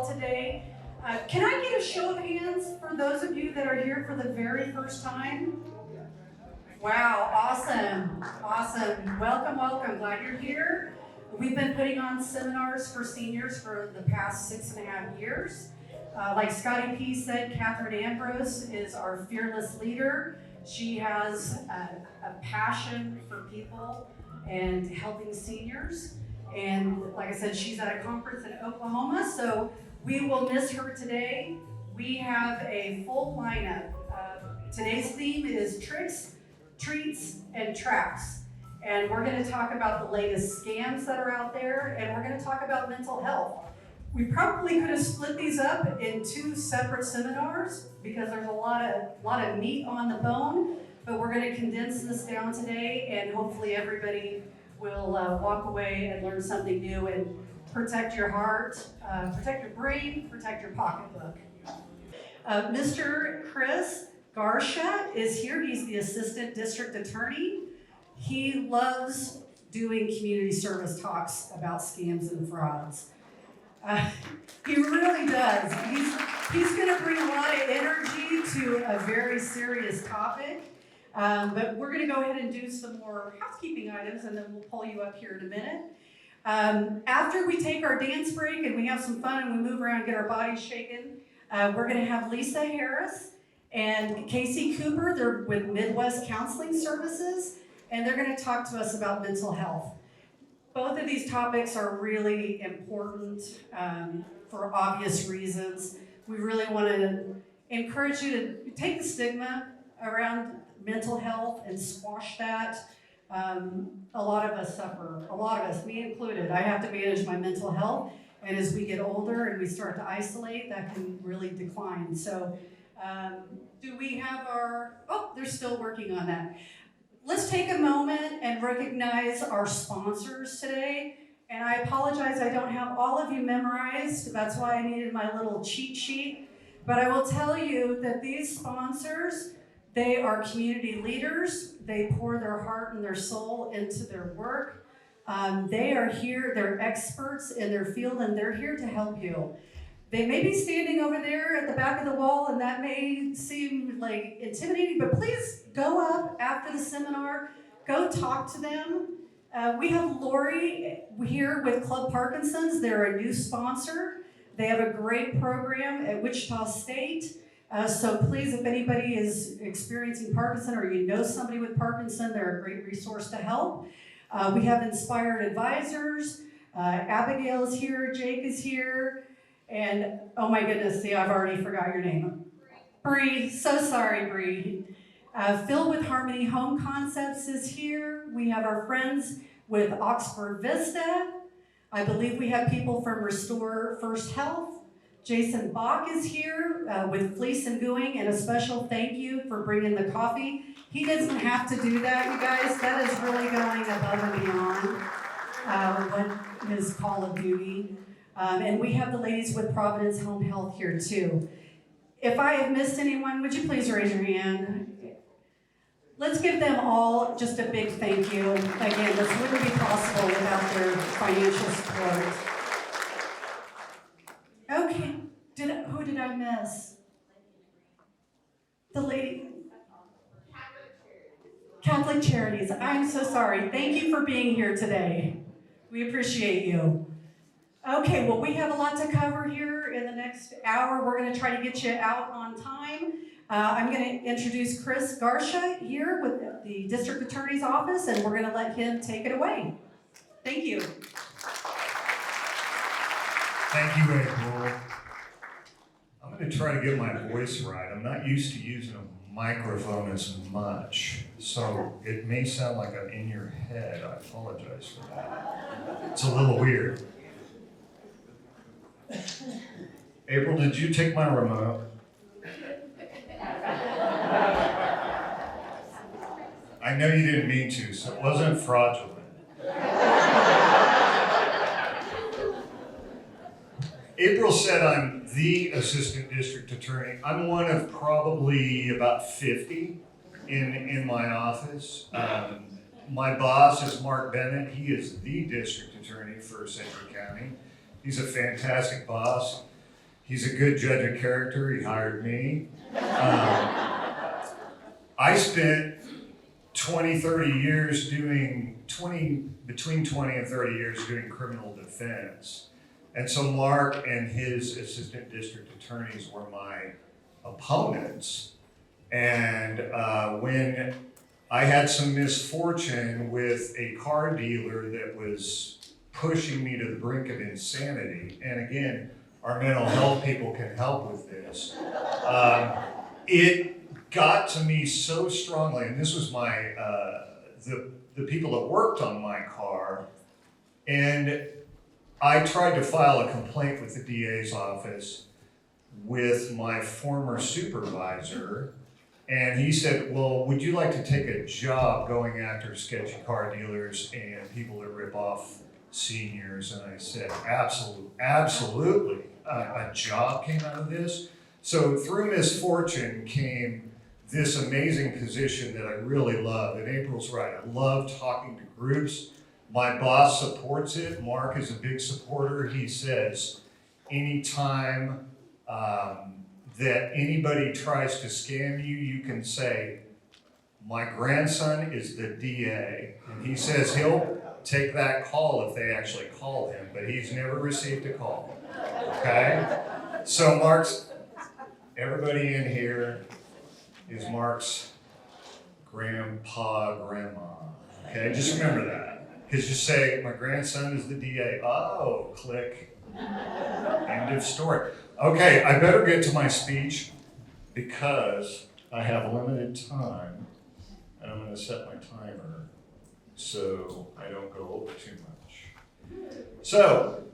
today. Can I get a show of hands for those of you that are here for the very first time? Wow, awesome, awesome. Welcome, welcome. Glad you're here. We've been putting on seminars for seniors for the past 6.5 years. Like Scotty P said, Katherine Ambrose is our fearless leader. She has a passion for people and helping seniors. And like I said, she's at a conference in Oklahoma, so we will miss her today. We have a full lineup. Today's theme is tricks, treats, and traps. And we're going to talk about the latest scams that are out there, and we're going to talk about mental health. We probably could have split these up in 2 separate seminars because there's a lot of meat on the bone, but we're going to condense this down today, and hopefully everybody will walk away and learn something new and protect your heart, protect your brain, protect your pocketbook. Mr. Chris Garsha is here. He's the Assistant District Attorney. He loves doing community service talks about scams and frauds. He really does. He's going to bring a lot of energy to a very serious topic. But we're going to go ahead and do some more housekeeping items, and then we'll pull you up here in a minute. After we take our dance break and we have some fun and we move around and get our bodies shaken, we're going to have Lisa Harris and Casey Cooper. They're with Midwest Counseling Services, and they're going to talk to us about mental health. Both of these topics are really important for obvious reasons. We really want to encourage you to take the stigma around mental health and squash that. A lot of us suffer, a lot of us, me included. I have to manage my mental health, and as we get older and we start to isolate, that can really decline. So do we have they're still working on that. Let's take a moment and recognize our sponsors today. And I apologize, I don't have all of you memorized. That's why I needed my little cheat sheet. But I will tell you that these sponsors, they are community leaders. They pour their heart and their soul into their work. They are here, they're experts in their field, and they're here to help you. They may be standing over there at the back of the wall, and that may seem like intimidating, but please go up after the seminar, go talk to them. We have Lori here with Club Parkinson's. They're a new sponsor. They have a great program at Wichita State. So please, if anybody is experiencing Parkinson or you know somebody with Parkinson, they're a great resource to help. We have Inspired Advisors. Abigail is here, Jake is here, and oh my goodness, see, I've already forgot your name. Bree, so sorry, Bree. Phil with Harmony Home Concepts is here. We have our friends with Oxford Vista. I believe we have people from Restore First Health. Jason Bach is here with Fleece and Gooing, and a special thank you for bringing the coffee. He doesn't have to do that, you guys. That is really going above and beyond what his call of duty. And we have the ladies with Providence Home Health here too. If I have missed anyone, would you please raise your hand? Let's give them all just a big thank you. Again, this wouldn't be possible without their financial support. Okay, who did I miss? The lady. Catholic Charities. I'm so sorry. Thank you for being here today. We appreciate you. Okay, well, we have a lot to cover here in the next hour. We're going to try to get you out on time. I'm going to introduce Chris Garsha here with the District Attorney's Office, and we're going to let him take it away. Thank you. Thank you, April. I'm going to try to get my voice right. I'm not used to using a microphone as much, so it may sound like I'm in your head. I apologize for that. It's a little weird. April, did you take my remote? I know you didn't mean to, so it wasn't fraudulent. April said I'm the Assistant District Attorney. I'm one of probably about 50 in my office. My boss is Mark Bennett. He is the District Attorney for Central County. He's a fantastic boss. He's a good judge of character. He hired me. I spent 20, 30 years between 20 and 30 years doing criminal defense. And so Mark and his assistant district attorneys were my opponents. And when I had some misfortune with a car dealer that was pushing me to the brink of insanity, and again, our mental health people can help with this, it got to me so strongly, and this was my, the people that worked on my car, and I tried to file a complaint with the DA's office with my former supervisor, and he said, well, would you like to take a job going after sketchy car dealers and people that rip off seniors? And I said, absolutely. A job came out of this. So through misfortune came this amazing position that I really love. And April's right, I love talking to groups. My boss supports it. Mark is a big supporter. He says, anytime that anybody tries to scam you, you can say, my grandson is the DA. And he says he'll take that call if they actually call him, but he's never received a call, okay? So everybody in here is Mark's grandpa, grandma, okay? Just remember that. Because you say, my grandson is the DA. Oh, click. End of story. Okay, I better get to my speech because I have limited time, and I'm going to set my timer so I don't go over too much. So,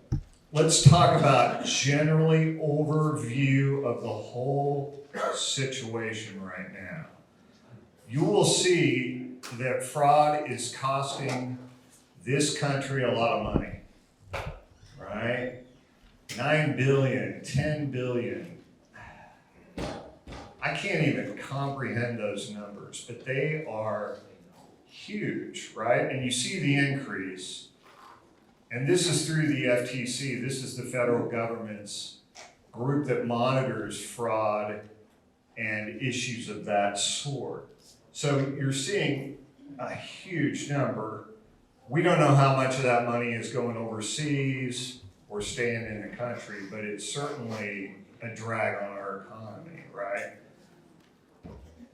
let's talk about generally overview of the whole situation right now. You will see that fraud is costing this country a lot of money, right? 9 billion, 10 billion. I can't even comprehend those numbers, but they are huge, right? And you see the increase. And this is through the FTC. This is the federal government's group that monitors fraud and issues of that sort. So you're seeing a huge number. We don't know how much of that money is going overseas or staying in the country, but it's certainly a drag on our economy, right?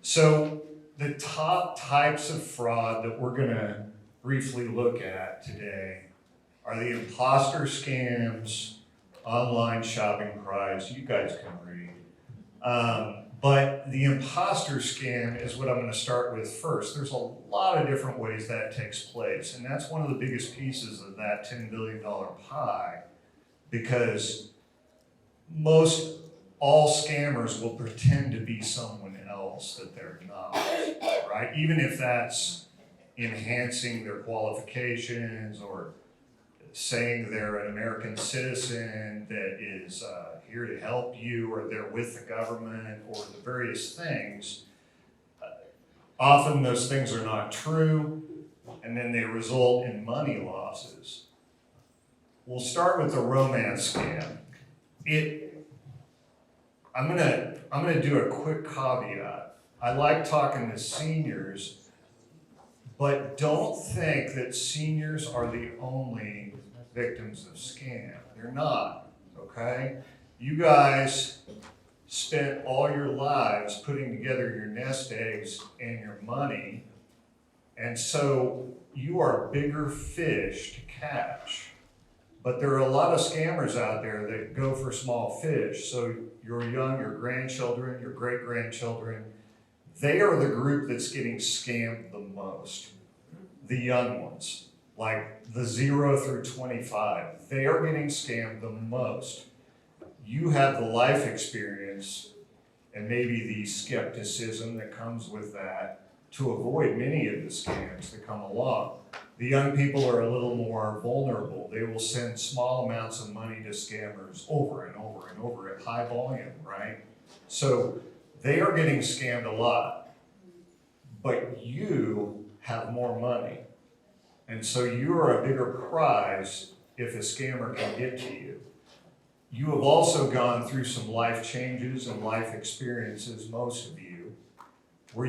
So the top types of fraud that we're gonna briefly look at today are the imposter scams, online shopping price. You guys can read. But the imposter scam is what I'm gonna start with first. There's a lot of different ways that takes place, and that's one of the biggest pieces of that $10 billion pie, because all scammers will pretend to be someone else that they're not, right? Even if that's enhancing their qualifications or saying they're an American citizen that is here to help you, or they're with the government, or the various things. Often those things are not true, and then they result in money losses. We'll start with the romance scam. I'm gonna do a quick caveat. I like talking to seniors, but don't think that seniors are the only victims of scam. They're not, okay? You guys spent all your lives putting together your nest eggs and your money, and so you are bigger fish to catch. But there are a lot of scammers out there that go for small fish. So your grandchildren, your great-grandchildren, they are the group that's getting scammed the most. The young ones, like the 0 through 25, they are getting scammed the most. You have the life experience and maybe the skepticism that comes with that to avoid many of the scams that come along. The young people are a little more vulnerable. They will send small amounts of money to scammers over and over and over at high volume, right? So they are getting scammed a lot, but you have more money. And so you are a bigger prize if a scammer can get to you. you have also gone through some life changes and life experiences, most of you, where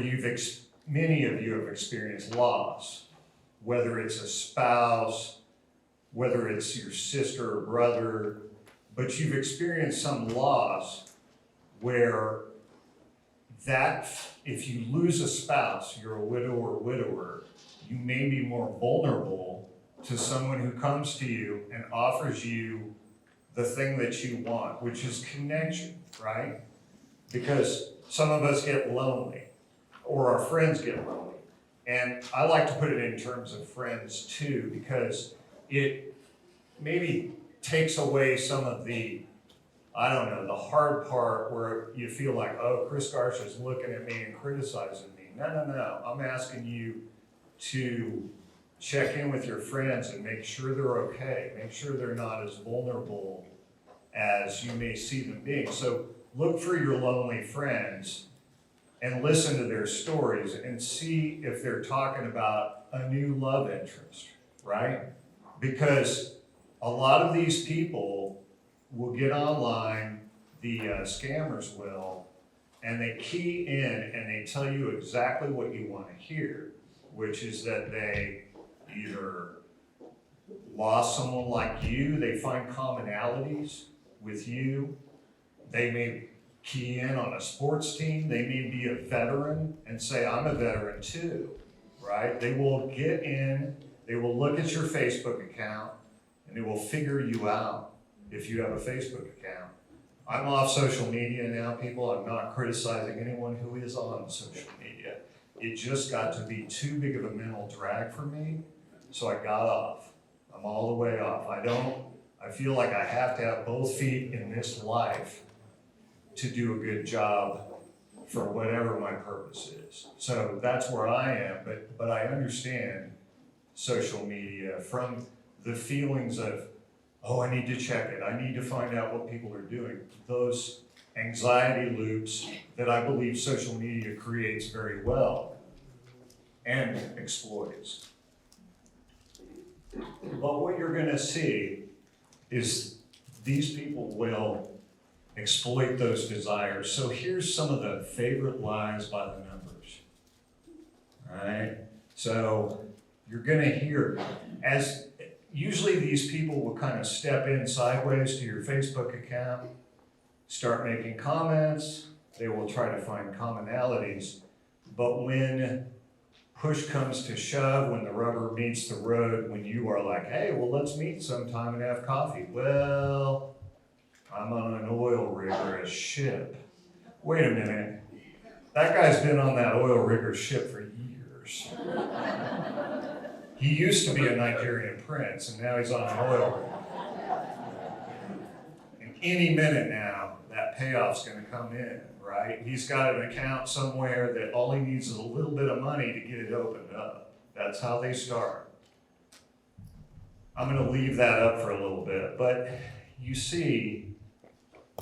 many of you have experienced loss, whether it's a spouse, whether it's your sister or brother, but you've experienced some loss where that, if you lose a spouse, you're a widow or widower, you may be more vulnerable to someone who comes to you and offers you the thing that you want, which is connection, right? Because some of us get lonely, or our friends get lonely. And I like to put it in terms of friends too, because it maybe takes away some of the, I don't know, the hard part where you feel like, oh, Chris Garsha's looking at me and criticizing me. No. I'm asking you to check in with your friends and make sure they're okay. Make sure they're not as vulnerable as you may see them being. So look for your lonely friends and listen to their stories and see if they're talking about a new love interest, right? Because a lot of these people will get online, the scammers will, and they key in and they tell you exactly what you want to hear, which is that they either lost someone like you, they find commonalities with you, they may key in on a sports team, they may be a veteran and say, I'm a veteran too, right? They will get in, they will look at your Facebook account, and they will figure you out if you have a Facebook account. I'm off social media now, people. I'm not criticizing anyone who is on social media. It just got to be too big of a mental drag for me, so I got off. I'm all the way off. I feel like I have to have both feet in this life to do a good job for whatever my purpose is. So that's where I am, but I understand social media from the feelings of, oh, I need to check it, I need to find out what people are doing. Those anxiety loops that I believe social media creates very well and exploits. But what you're gonna see is these people will exploit those desires. So here's some of the favorite lies by the numbers. All right, so you're gonna hear, as usually these people will kind of step in sideways to your Facebook account, start making comments, they will try to find commonalities, but when push comes to shove, when the rubber meets the road, when you are like, hey, well, let's meet sometime and have coffee. Well, I'm on an oil rig or a ship. Wait a minute, that guy's been on that oil rig or ship for years. He used to be a Nigerian prince, and now he's on an oil rig. And any minute now, that payoff's gonna come in, right? He's got an account somewhere that all he needs is a little bit of money to get it opened up. That's how they start. I'm gonna leave that up for a little bit, but you see,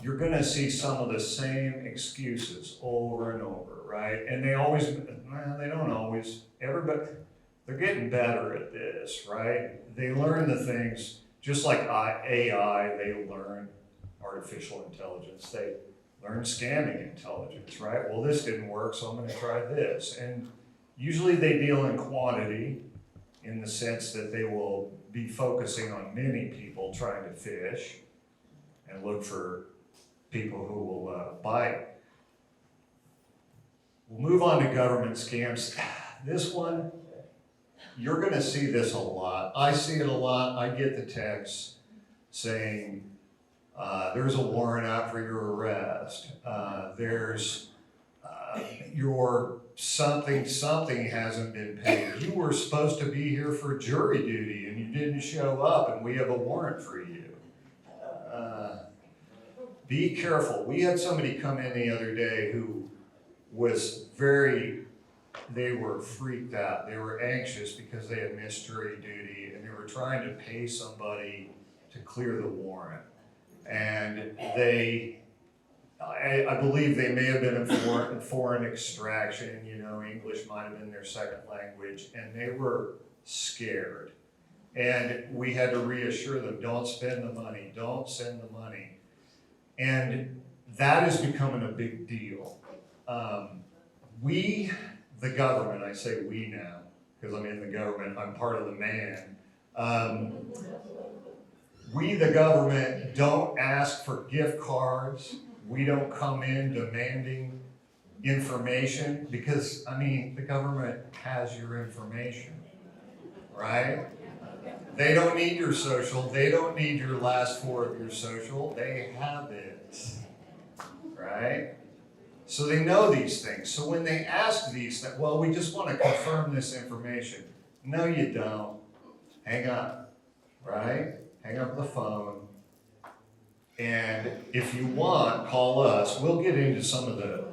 you're gonna see some of the same excuses over and over, right? And they always, well, they don't always, everybody, they're getting better at this, right? They learn the things, just like AI, they learn artificial intelligence, they learn scamming intelligence, right? Well, this didn't work, so I'm gonna try this. And usually they deal in quantity, in the sense that they will be focusing on many people trying to fish and look for people who will bite. We'll move on to government scams. This one, you're gonna see this a lot. I see it a lot. I get the texts saying, there's a warrant out for your arrest. There's your something hasn't been paid. You were supposed to be here for jury duty and you didn't show up and we have a warrant for you. Be careful. We had somebody come in the other day who was they were freaked out. They were anxious because they had missed jury duty and they were trying to pay somebody to clear the warrant. And I believe they may have been of foreign extraction, English might have been their second language, and they were scared. And we had to reassure them, don't spend the money, don't send the money. And that is becoming a big deal. We, the government, I say we now, because I'm in the government, I'm part of the man. We, the government, don't ask for gift cards. We don't come in demanding information because, I mean, the government has your information, right? They don't need your social. They don't need your last four of your social. They have it, right? So they know these things. So when they ask these things, well, we just want to confirm this information. No, you don't. Hang up, right? Hang up the phone. And if you want, call us. We'll get into some of the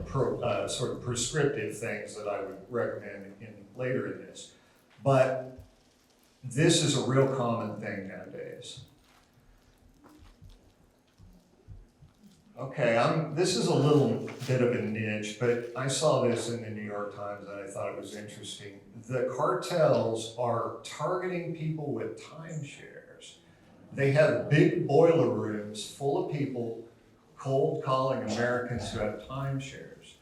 sort of prescriptive things that I would recommend later in this. But this is a real common thing nowadays. Okay, this is a little bit of a niche, but I saw this in the New York Times and I thought it was interesting. The cartels are targeting people with timeshares. They have big boiler rooms full of people cold calling Americans who have timeshares.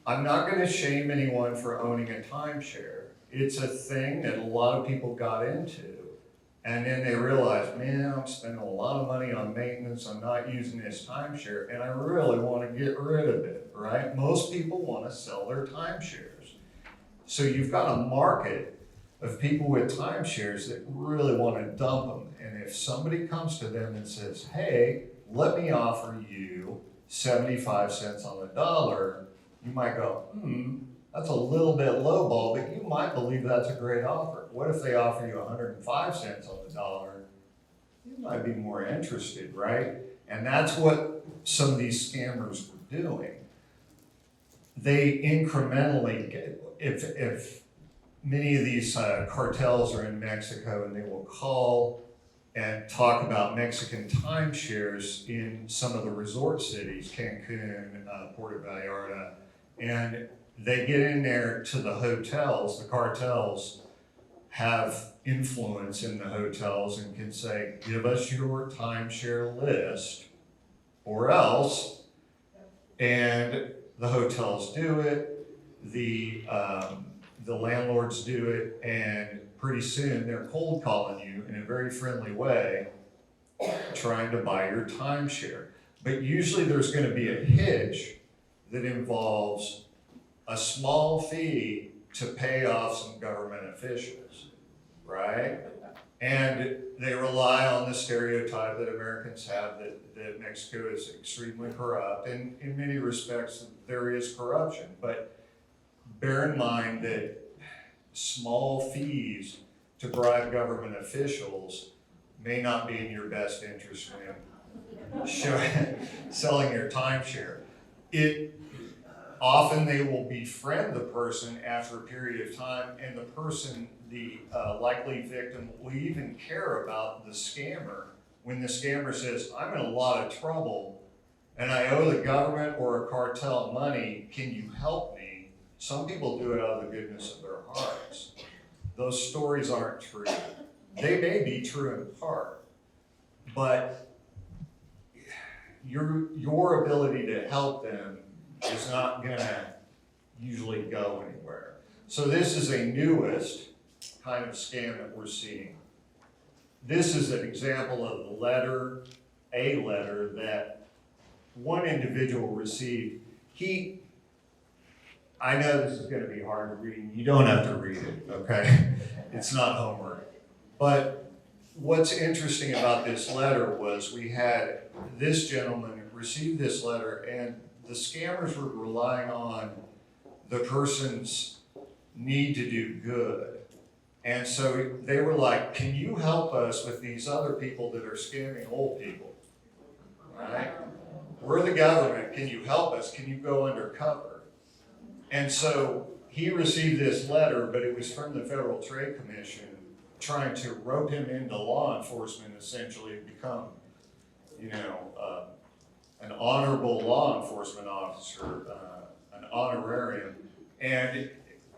I'm not going to shame anyone for owning a timeshare. It's a thing that a lot of people got into. And then they realized, man, I'm spending a lot of money on maintenance. I'm not using this timeshare, and I really want to get rid of it, right? Most people want to sell their timeshares. So you've got a market of people with timeshares that really want to dump them. And if somebody comes to them and says, hey, let me offer you 75 cents on the dollar, you might go, that's a little bit lowball, but you might believe that's a great offer. What if they offer you 105 cents on the dollar? You might be more interested, right? And that's what some of these scammers were doing. They incrementally get, if many of these cartels are in Mexico and they will call and talk about Mexican timeshares in some of the resort cities, Cancun, Puerto Vallarta, and they get in there to the hotels. The cartels have influence in the hotels and can say, give us your timeshare list or else. And the hotels do it, the landlords do it, and pretty soon they're cold calling you in a very friendly way, trying to buy your timeshare. But usually there's going to be a hitch that involves a small fee to pay off some government officials, right? And they rely on the stereotype that Americans have that Mexico is extremely corrupt, and in many respects there is corruption. But bear in mind that small fees to bribe government officials may not be in your best interest when selling your timeshare. Often they will befriend the person after a period of time, and the person, the likely victim, will even care about the scammer. When the scammer says, I'm in a lot of trouble and I owe the government or a cartel money, can you help me? Some people do it out of the goodness of their hearts. Those stories aren't true. They may be true in part, but your ability to help them is not gonna usually go anywhere. So this is a newest kind of scam that we're seeing. This is an example of a letter that one individual received. I know this is gonna be hard to read. You don't have to read it, okay? It's not homework. But what's interesting about this letter was we had this gentleman receive this letter, and the scammers were relying on the person's need to do good. And so they were like, can you help us with these other people that are scamming old people? Right? We're the government. Can you help us? Can you go undercover? And so he received this letter, but it was from the Federal Trade Commission trying to rope him into law enforcement, essentially, to become, an honorable law enforcement officer, an honorarium. And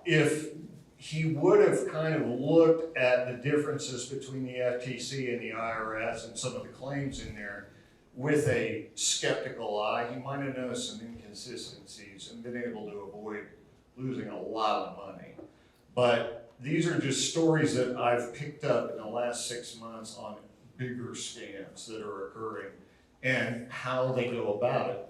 if he would have kind of looked at the differences between the FTC and the IRS and some of the claims in there, with a skeptical eye, you might have noticed some inconsistencies and been able to avoid losing a lot of money. But these are just stories that I've picked up in the last 6 months on bigger scams that are occurring and how they go about it.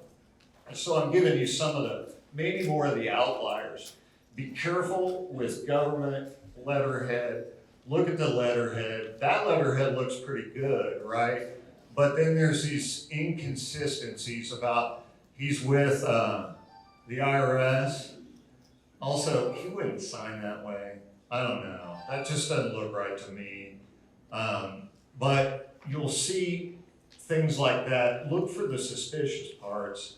So I'm giving you some of the, maybe more of the outliers. Be careful with government letterhead. Look at the letterhead. That letterhead looks pretty good, right? But then there's these inconsistencies about he's with the IRS. Also, he wouldn't sign that way. I don't know. That just doesn't look right to me. But you'll see things like that. Look for the suspicious parts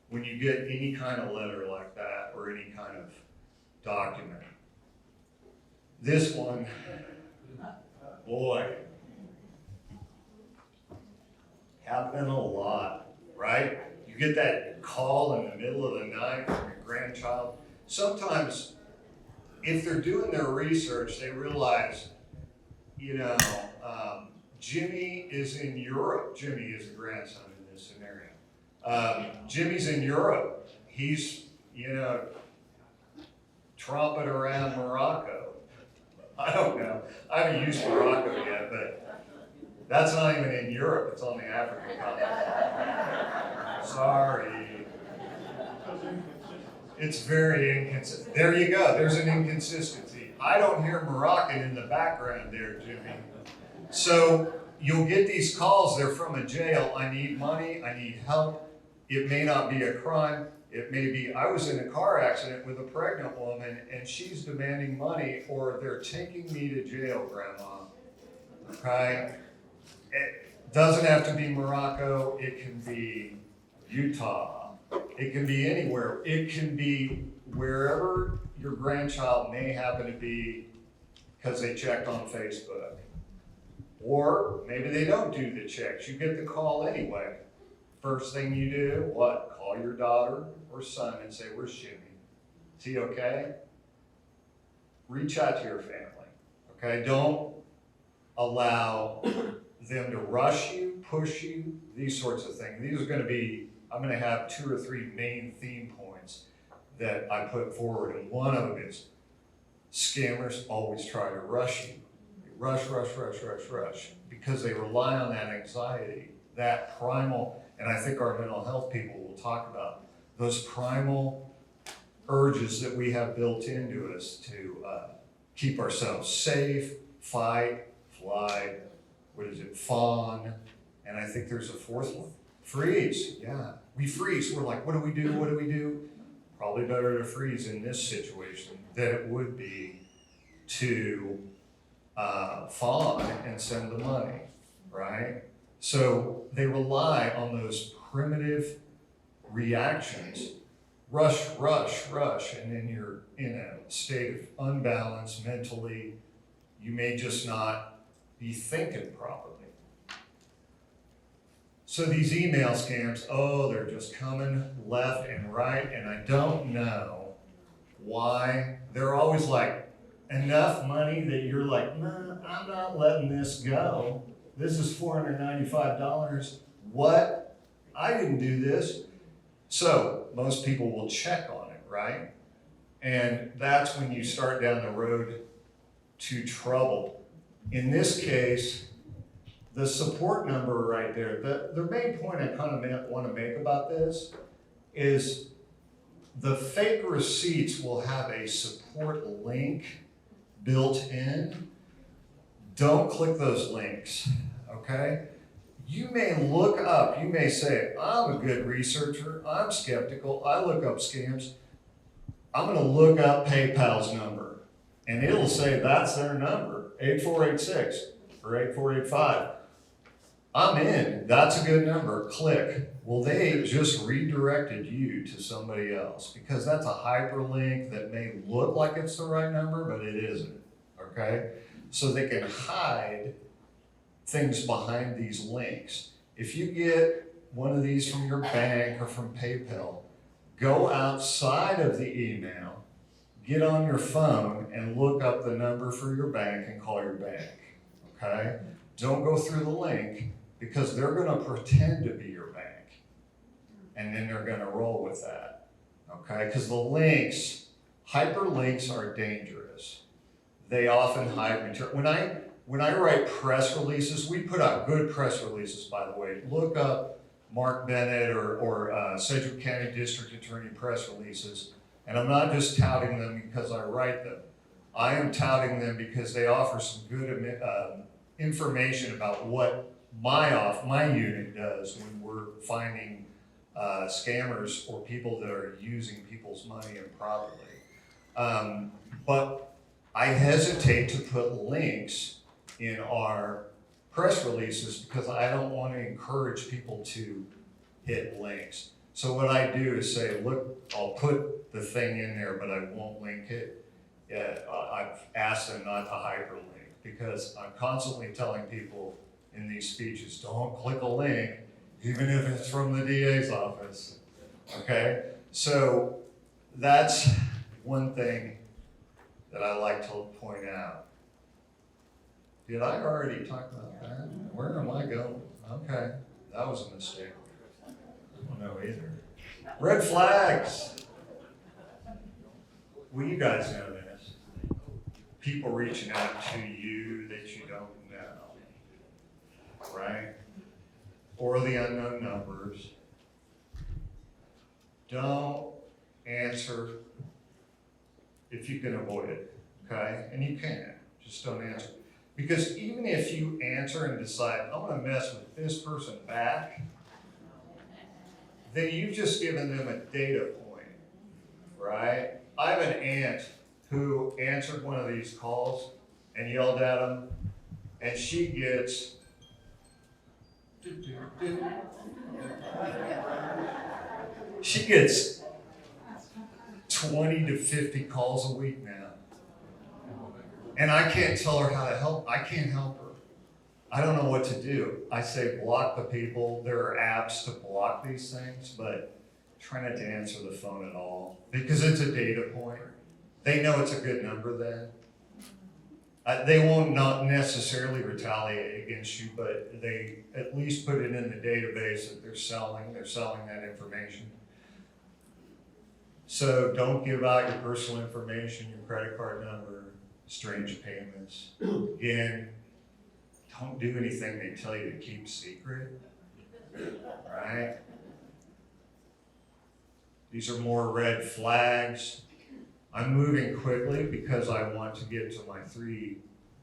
when you get any kind of letter like that or any kind of document. This one, boy, happening a lot, right? You get that call in the middle of the night from your grandchild. Sometimes, if they're doing their research, they realize, Jimmy is in Europe. Jimmy is the grandson in this scenario. Jimmy's in Europe. He's, tromping around Morocco. I don't know. I haven't used Morocco yet, but that's not even in Europe. It's on the African continent. Sorry. It's very inconsistent. There you go. There's an inconsistency. I don't hear Moroccan in the background there, Jimmy. So you'll get these calls. They're from a jail. I need money. I need help. It may not be a crime. It may be, I was in a car accident with a pregnant woman and she's demanding money, or they're taking me to jail, Grandma. Okay? It doesn't have to be Morocco. It can be Utah. It can be anywhere. It can be wherever your grandchild may happen to be because they checked on Facebook. Or maybe they don't do the checks. You get the call anyway. First thing you do, what? Call your daughter or son and say, where's Jimmy? Is he okay? Reach out to your family, okay? Don't allow them to rush you, push you, these sorts of things. These are gonna be, I'm gonna have 2 or 3 main theme points that I put forward, and one of them is scammers always try to rush you. Rush, because they rely on that anxiety, that primal, and I think our mental health people will talk about those primal urges that we have built into us to keep ourselves safe, fight, fly, fawn, and I think there's a 4th one, freeze. Yeah, we freeze. We're like, what do we do? Probably better to freeze in this situation than it would be to fawn and send the money, right? So they rely on those primitive reactions, rush, and then you're in a state of unbalance mentally. You may just not be thinking properly. So these email scams, they're just coming left and right, and I don't know why. They're always like, enough money that you're like, nah, I'm not letting this go. This is $495. What? I didn't do this. So most people will check on it, right? And that's when you start down the road to trouble. In this case, the support number right there, the main point I kind of want to make about this is the fake receipts will have a support link built in. Don't click those links, okay? You may look up, you may say, I'm a good researcher, I'm skeptical, I look up scams. I'm gonna look up PayPal's number, and it'll say that's their number, 8486 or 8485. I'm in, that's a good number, click. Well, they just redirected you to somebody else because that's a hyperlink that may look like it's the right number, but it isn't, okay? So they can hide things behind these links. If you get one of these from your bank or from PayPal, go outside of the email, get on your phone and look up the number for your bank and call your bank, okay? Don't go through the link. because they're gonna pretend to be your bank. And then they're gonna roll with that, okay? Because the links, hyperlinks are dangerous. They often hide material. When I write press releases, we put out good press releases, by the way. Look up Mark Bennett or Sedgwick County District Attorney press releases. And I'm not just touting them because I write them. I am touting them because they offer some good information about what my unit does when we're finding scammers or people that are using people's money improperly. But I hesitate to put links in our press releases because I don't want to encourage people to hit links. So what I do is say, look, I'll put the thing in there, but I won't link it. I've asked them not to hyperlink because I'm constantly telling people in these speeches, don't click a link, even if it's from the DA's office, okay? So that's one thing that I like to point out. Did I already talk about that? Where am I going? Okay, that was a mistake. I don't know either. Red flags. Well, you guys know this. People reaching out to you that you don't know, right? Or the unknown numbers. Don't answer if you can avoid it, okay? And you can, just don't answer. Because even if you answer and decide, I'm gonna mess with this person back, then you've just given them a data point, right? I have an aunt who answered one of these calls and yelled at him, and she gets she gets 20 to 50 calls a week now. And I can't tell her how to help. I can't help her. I don't know what to do. I say block the people. There are apps to block these things, but try not to answer the phone at all because it's a data point. They know it's a good number then. They won't not necessarily retaliate against you, but they at least put it in the database that they're selling that information. So don't give out your personal information, your credit card number, strange payments. Again, don't do anything they tell you to keep secret, right? These are more red flags. I'm moving quickly because I want to get to my 3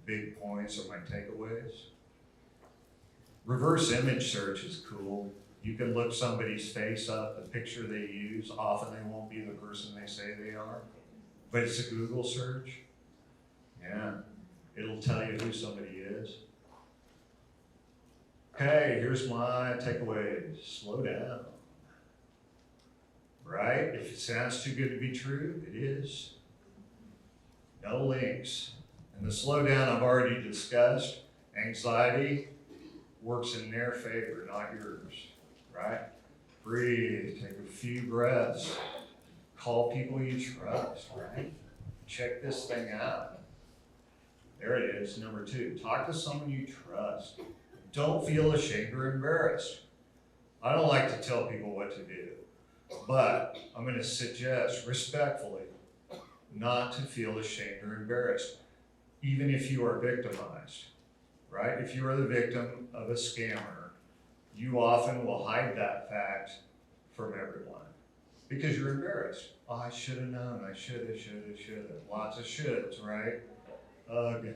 big points or my takeaways. Reverse image search is cool. You can look somebody's face up, the picture they use. Often they won't be the person they say they are, but it's a Google search. Yeah, it'll tell you who somebody is. Okay, here's my takeaways. Slow down. Right? If it sounds too good to be true, it is. No links. And the slowdown I've already discussed, anxiety works in their favor, not yours. Right? Breathe, take a few breaths. Call people you trust, right? Check this thing out. There it is, number 2. Talk to someone you trust. Don't feel ashamed or embarrassed. I don't like to tell people what to do. But I'm going to suggest respectfully not to feel ashamed or embarrassed, even if you are victimized, right? If you are the victim of a scammer, you often will hide that fact from everyone because you're embarrassed. Oh, I should have known. I should have. Lots of shoulds, right? Ugh,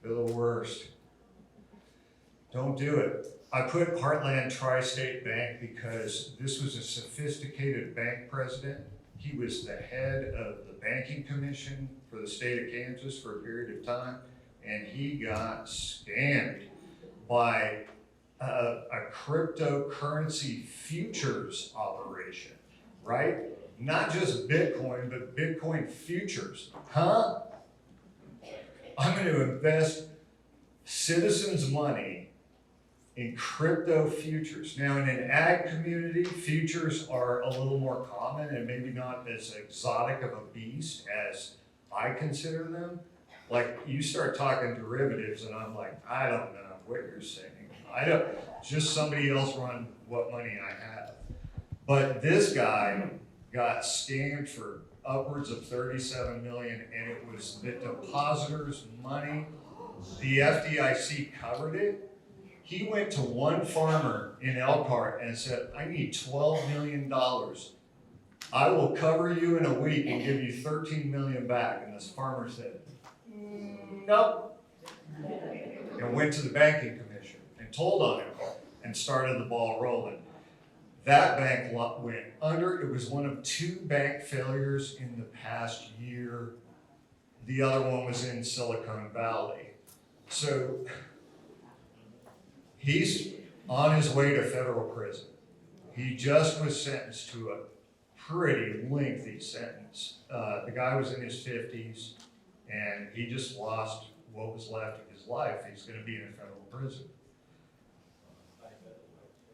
they're the worst. Don't do it. I put Heartland Tri-State Bank because this was a sophisticated bank president. He was the head of the banking commission for the state of Kansas for a period of time, and he got scammed by a cryptocurrency futures operation, right? Not just Bitcoin, but Bitcoin futures. Huh? I'm going to invest citizens' money in crypto futures. Now, in an ag community, futures are a little more common and maybe not as exotic of a beast as I consider them. Like, you start talking derivatives and I'm like, I don't know what you're saying. I don't, just somebody else run what money I have. But this guy got scammed for upwards of 37 million, and it was the depositors' money. The FDIC covered it. He went to one farmer in Elkhart and said, I need $12 million. I will cover you in a week and give you 13 million back. And this farmer said, nope. And went to the banking commission and told on him and started the ball rolling. That bank went under. It was one of 2 bank failures in the past year. The other one was in Silicon Valley. So he's on his way to federal prison. He just was sentenced to a pretty lengthy sentence. The guy was in his 50s, and he just lost what was left of his life. He's going to be in a federal prison.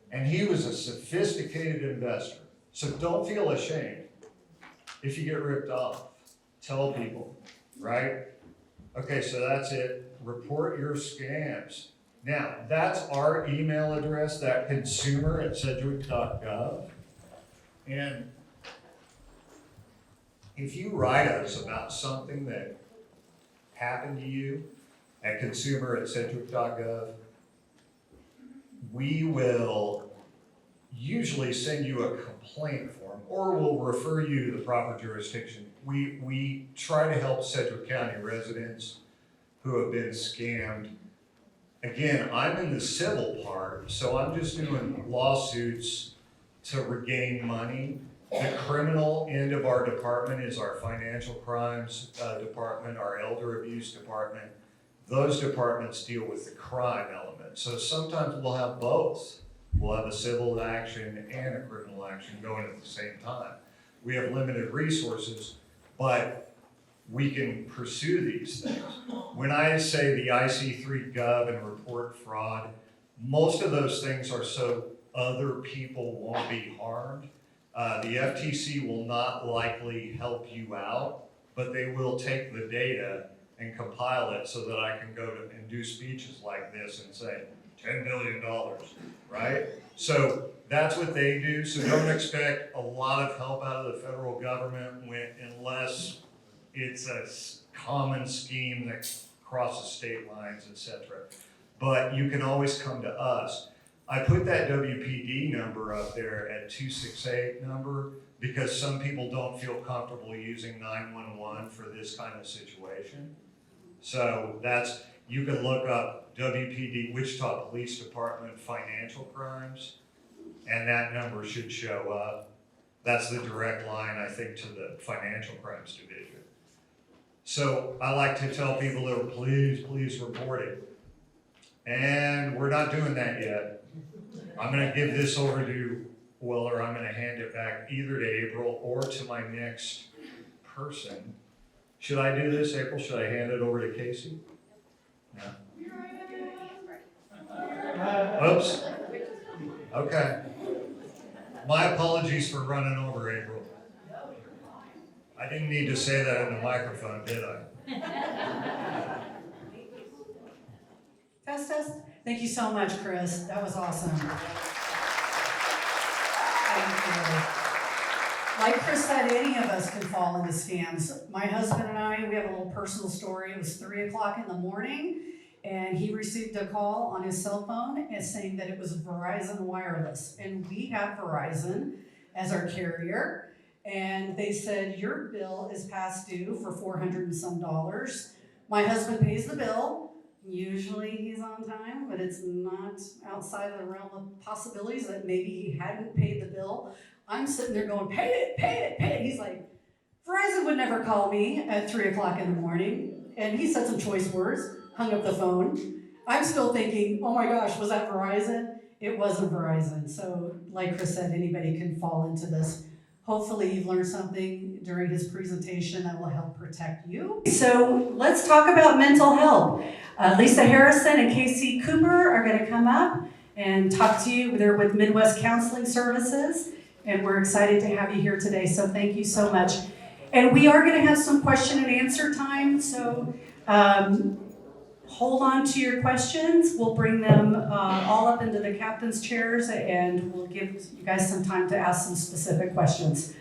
And he was a sophisticated investor. So don't feel ashamed if you get ripped off. Tell people, right? Okay, so that's it. Report your scams. Now, that's our email address, that consumer@sedgwick.gov. And if you write us about something that happened to you at consumer@sedgwick.gov, we will usually send you a complaint form, or we'll refer you to the proper jurisdiction. We try to help Sedgwick County residents who have been scammed. Again, I'm in the civil part, so I'm just doing lawsuits to regain money. The criminal end of our department is our financial crimes department, our elder abuse department. Those departments deal with the crime element. So sometimes we'll have both. We'll have a civil action and a criminal action going at the same time. We have limited resources, but we can pursue these things. When I say the IC3 Gov and report fraud, most of those things are so other people won't be harmed. The FTC will not likely help you out, but they will take the data and compile it so that I can go to and do speeches like this and say, $10 million, right? So that's what they do. So don't expect a lot of help out of the federal government unless it's a common scheme that crosses state lines, etc. But you can always come to us. I put that WPD number up there at 268 number because some people don't feel comfortable using 911 for this kind of situation. So that's, you can look up WPD, Wichita Police Department Financial Crimes, and that number should show up. That's the direct line, I think, to the Financial Crimes Division. So I like to tell people to please report it. And we're not doing that yet. I'm gonna give this over to Will, or I'm gonna hand it back either to April or to my next person. Should I do this, April? Should I hand it over to Casey? No. Oops. Okay. My apologies for running over, April. I didn't need to say that in the microphone, did I? Test, test. Thank you so much, Chris. That was awesome. Thank you. Like Chris said, any of us can fall into scams. My husband and I, we have a little personal story. It was 3 o'clock in the morning, and he received a call on his cell phone as saying that it was Verizon Wireless. And we have Verizon as our carrier. And they said, your bill is past due for $400 and some. My husband pays the bill. Usually he's on time, but it's not outside of the realm of possibilities that maybe he hadn't paid the bill. I'm sitting there going, pay it, pay it, pay it. He's like, Verizon would never call me at 3 o'clock in the morning. And he said some choice words, hung up the phone. I'm still thinking, oh my gosh, was that Verizon? It wasn't Verizon. So like Chris said, anybody can fall into this. Hopefully you've learned something during his presentation that will help protect you. So let's talk about mental health. Lisa Harrison and Casey Cooper are going to come up and talk to you. They're with Midwest Counseling Services, and we're excited to have you here today. So thank you so much. And we are going to have some question and answer time. So hold on to your questions. We'll bring them all up into the captain's chairs and we'll give you guys some time to ask some specific questions.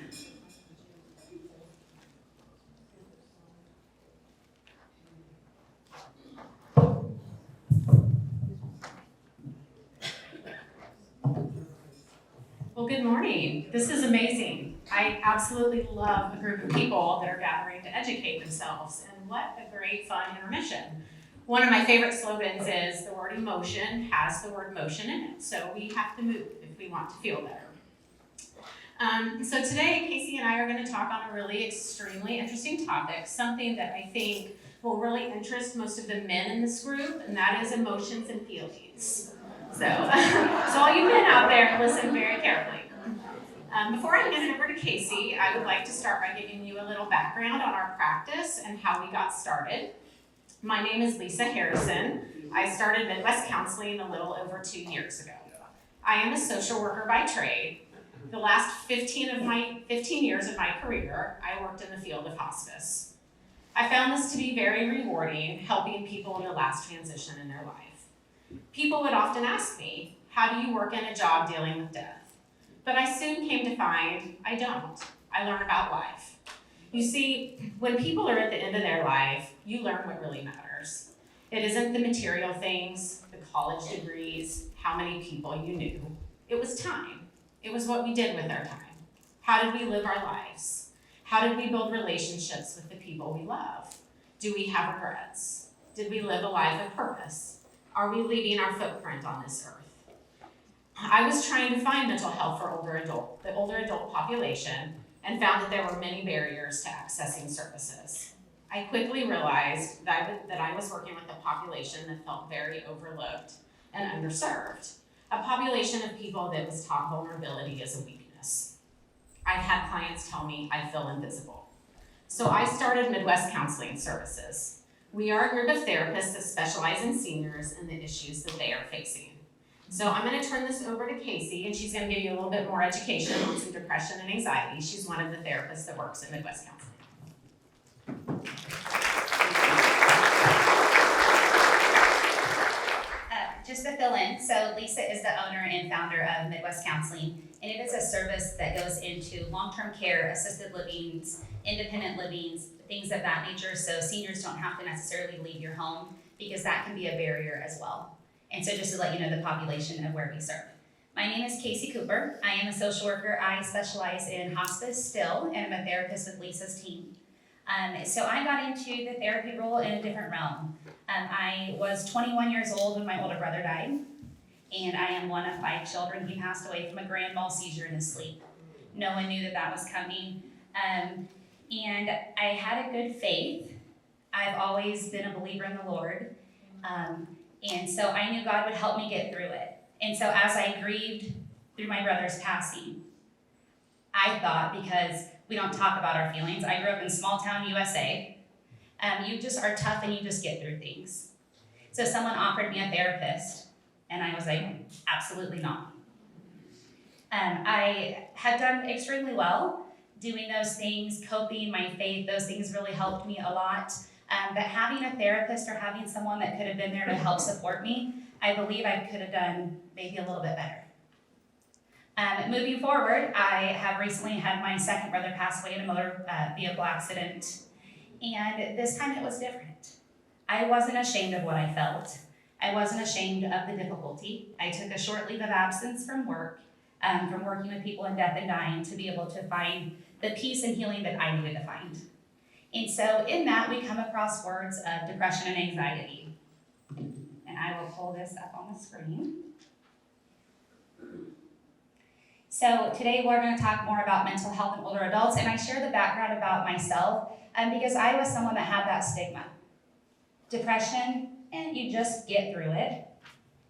Well, good morning. This is amazing. I absolutely love a group of people that are gathering to educate themselves, and what a great fun intermission. One of my favorite slogans is the word emotion has the word motion in it, so we have to move if we want to feel better. So today, Casey and I are going to talk on a really extremely interesting topic, something that I think will really interest most of the men in this group, and that is emotions and feelings. So all you men out there, listen very carefully. Before I hand it over to Casey, I would like to start by giving you a little background on our practice and how we got started. My name is Lisa Harrison. I started Midwest Counseling a little over 2 years ago. I am a social worker by trade. The last 15 years of my career, I worked in the field of hospice. I found this to be very rewarding, helping people in the last transition in their life. People would often ask me, how do you work in a job dealing with death? But I soon came to find I don't. I learn about life. You see, when people are at the end of their life, you learn what really matters. It isn't the material things, the college degrees, how many people you knew. It was time. It was what we did with our time. How did we live our lives? How did we build relationships with the people we love? Do we have regrets? Did we live a life of purpose? Are we leaving our footprint on this earth? I was trying to find mental health for the older adult population, and found that there were many barriers to accessing services. I quickly realized that I was working with a population that felt very overlooked and underserved, a population of people that was taught vulnerability as a weakness. I've had clients tell me I feel invisible. So I started Midwest Counseling Services. We are a group of therapists that specialize in seniors and the issues that they are facing. So I'm going to turn this over to Casey, and she's going to give you a little bit more education on some depression and anxiety. She's one of the therapists that works at Midwest Counseling. Just to fill in, so Lisa is the owner and founder of Midwest Counseling, and it is a service that goes into long-term care, assisted livings, independent livings, things of that nature, so seniors don't have to necessarily leave your home, because that can be a barrier as well. And so just to let you know the population of where we serve. My name is Casey Cooper. I am a social worker. I specialize in hospice still, and I'm a therapist with Lisa's team. So I got into the therapy role in a different realm. I was 21 years old when my older brother died, and I am one of 5 children. He passed away from a grand mal seizure in his sleep. No one knew that was coming. And I had a good faith. I've always been a believer in the Lord. And so I knew God would help me get through it. And so as I grieved through my brother's passing, I thought, because we don't talk about our feelings, I grew up in small town USA, you just are tough and you just get through things. So someone offered me a therapist, and I was like, absolutely not. I had done extremely well doing those things, coping, my faith, those things really helped me a lot. But having a therapist or having someone that could have been there to help support me, I believe I could have done maybe a little bit better. Moving forward, I have recently had my second brother pass away in a motor vehicle accident, and this time it was different. I wasn't ashamed of what I felt. I wasn't ashamed of the difficulty. I took a short leave of absence from work, from working with people in death and dying, to be able to find the peace and healing that I needed to find. And so in that, we come across words of depression and anxiety. And I will pull this up on the screen. So today we're going to talk more about mental health in older adults, and I share the background about myself because I was someone that had that stigma. Depression, and you just get through it.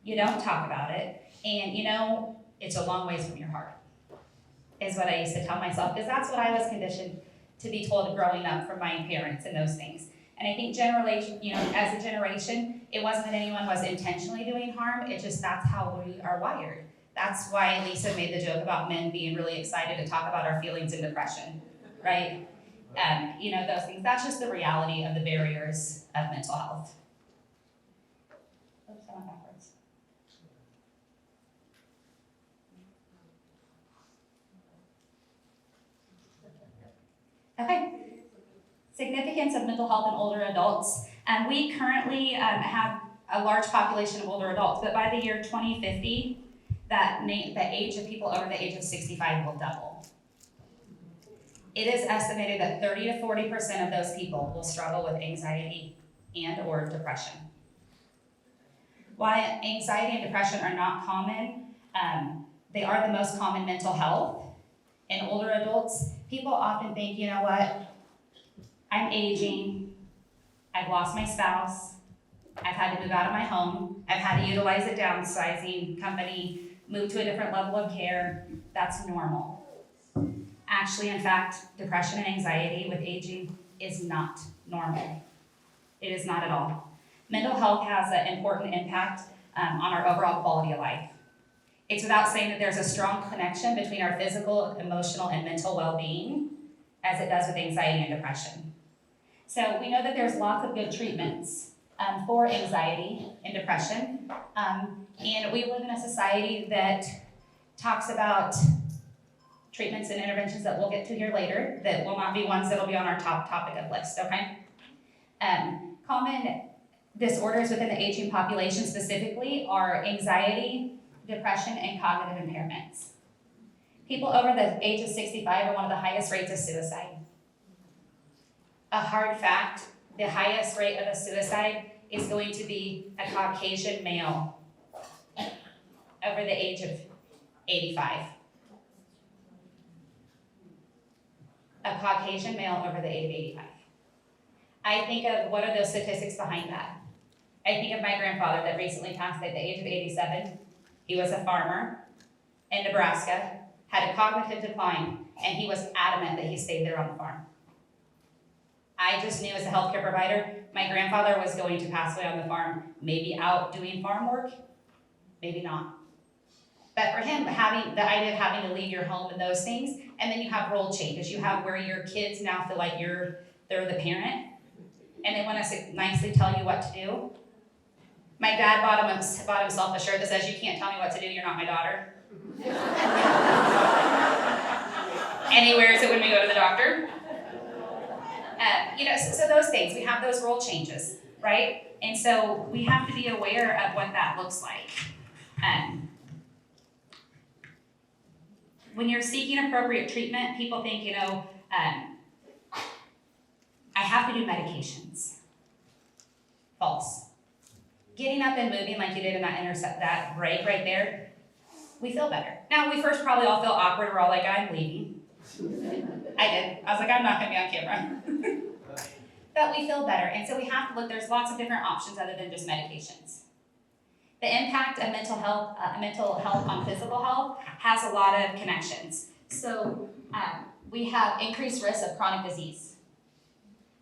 You don't talk about it, and it's a long ways from your heart, is what I used to tell myself, because that's what I was conditioned to be told growing up from my parents and those things. And I think as a generation, it wasn't that anyone was intentionally doing harm, it's just that's how we are wired. That's why Lisa made the joke about men being really excited to talk about our feelings in depression, right? Those things. That's just the reality of the barriers of mental health. Significance of mental health in older adults. We currently have a large population of older adults, but by the year 2050, the age of people over the age of 65 will double. It is estimated that 30 to 40% of those people will struggle with anxiety and or depression. Why anxiety and depression are not common, they are the most common mental health. In older adults, people often think, you know what, I'm aging, I've lost my spouse, I've had to move out of my home, I've had to utilize a downsizing company, move to a different level of care, that's normal. Actually, in fact, depression and anxiety with aging is not normal. It is not at all. Mental health has an important impact on our overall quality of life. It's without saying that there's a strong connection between our physical, emotional, and mental well-being as it does with anxiety and depression. So we know that there's lots of good treatments for anxiety and depression. And we live in a society that talks about treatments and interventions that we'll get to here later that will not be ones that will be on our top topic of list, okay? Common disorders within the aging population specifically are anxiety, depression, and cognitive impairments. People over the age of 65 are one of the highest rates of suicide. A hard fact, the highest rate of a suicide is going to be a Caucasian male over the age of 85. A Caucasian male over the age of 85. I think of what are those statistics behind that? I think of my grandfather that recently passed at the age of 87. He was a farmer in Nebraska, had a cognitive decline, and he was adamant that he stayed there on the farm. I just knew as a healthcare provider, my grandfather was going to pass away on the farm, maybe out doing farm work, maybe not. But for him, having the idea of having to leave your home and those things, and then you have role changes. You have where your kids now feel like they're the parent, and they want to nicely tell you what to do. My dad bought himself a shirt that says, "You can't tell me what to do, you're not my daughter." And he wears it when we go to the doctor. So those things, we have those role changes, right? And so we have to be aware of what that looks like. When you're seeking appropriate treatment, people think, I have to do medications. False. Getting up and moving like you did in that break right there, we feel better. Now, we first probably all feel awkward. We're all like, I'm leaving. I did. I was like, I'm not going to be on camera. But we feel better. And so we have to look, there's lots of different options other than just medications. The impact of mental health on physical health has a lot of connections. So we have increased risk of chronic disease,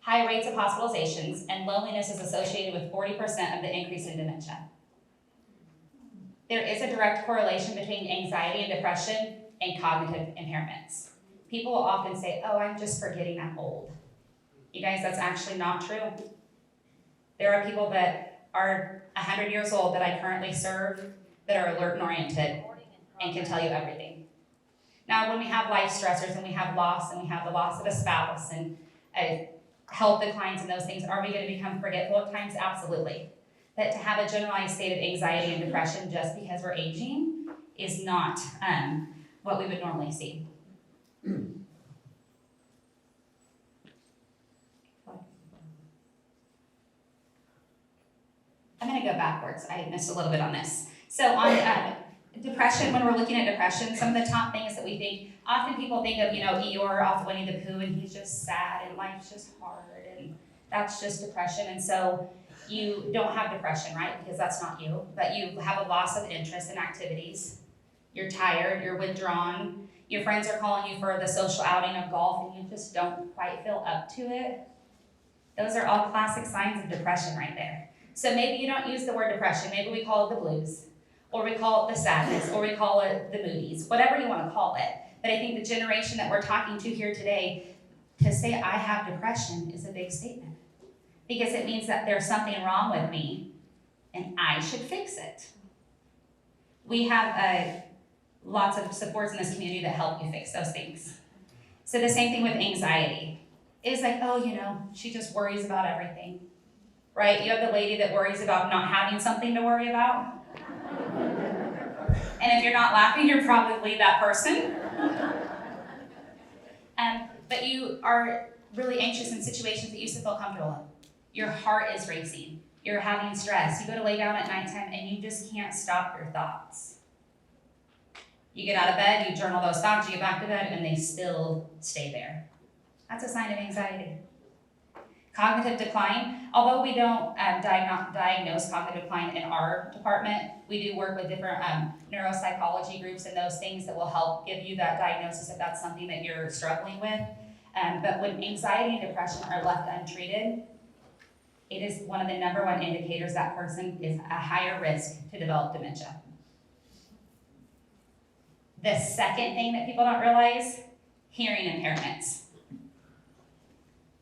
high rates of hospitalizations, and loneliness is associated with 40% of the increase in dementia. There is a direct correlation between anxiety and depression and cognitive impairments. People will often say, oh, I'm just forgetting I'm old. You guys, that's actually not true. There are people that are 100 years old that I currently serve that are alert and oriented and can tell you everything. Now, when we have life stressors and we have loss and we have the loss of a spouse and health declines and those things, are we going to become forgetful at times? Absolutely. But to have a generalized state of anxiety and depression just because we're aging is not what we would normally see. I'm going to go backwards. I missed a little bit on this. So on depression, when we're looking at depression, some of the top things that we think, often people think of, Eeyore off Winnie the Pooh, and he's just sad and life's just hard, and that's just depression. And so you don't have depression, right? Because that's not you, but you have a loss of interest in activities. You're tired, you're withdrawn. Your friends are calling you for the social outing of golf, and you just don't quite feel up to it. Those are all classic signs of depression right there. So maybe you don't use the word depression. Maybe we call it the blues, or we call it the sadness, or we call it the moodies, whatever you want to call it. But I think the generation that we're talking to here today, to say I have depression is a big statement. Because it means that there's something wrong with me, and I should fix it. We have lots of supports in this community that help you fix those things. So the same thing with anxiety. is like, oh, she just worries about everything, right? You have the lady that worries about not having something to worry about. And if you're not laughing, you're probably that person. But you are really anxious in situations that you used to feel comfortable in. Your heart is racing. You're having stress. You go to lay down at nighttime and you just can't stop your thoughts. You get out of bed, you journal those thoughts, you get back to bed, and they still stay there. That's a sign of anxiety. Cognitive decline, although we don't diagnose cognitive decline in our department, we do work with different neuropsychology groups and those things that will help give you that diagnosis if that's something that you're struggling with. But when anxiety and depression are left untreated, it is one of the number one indicators that person is a higher risk to develop dementia. The second thing that people don't realize, hearing impairments,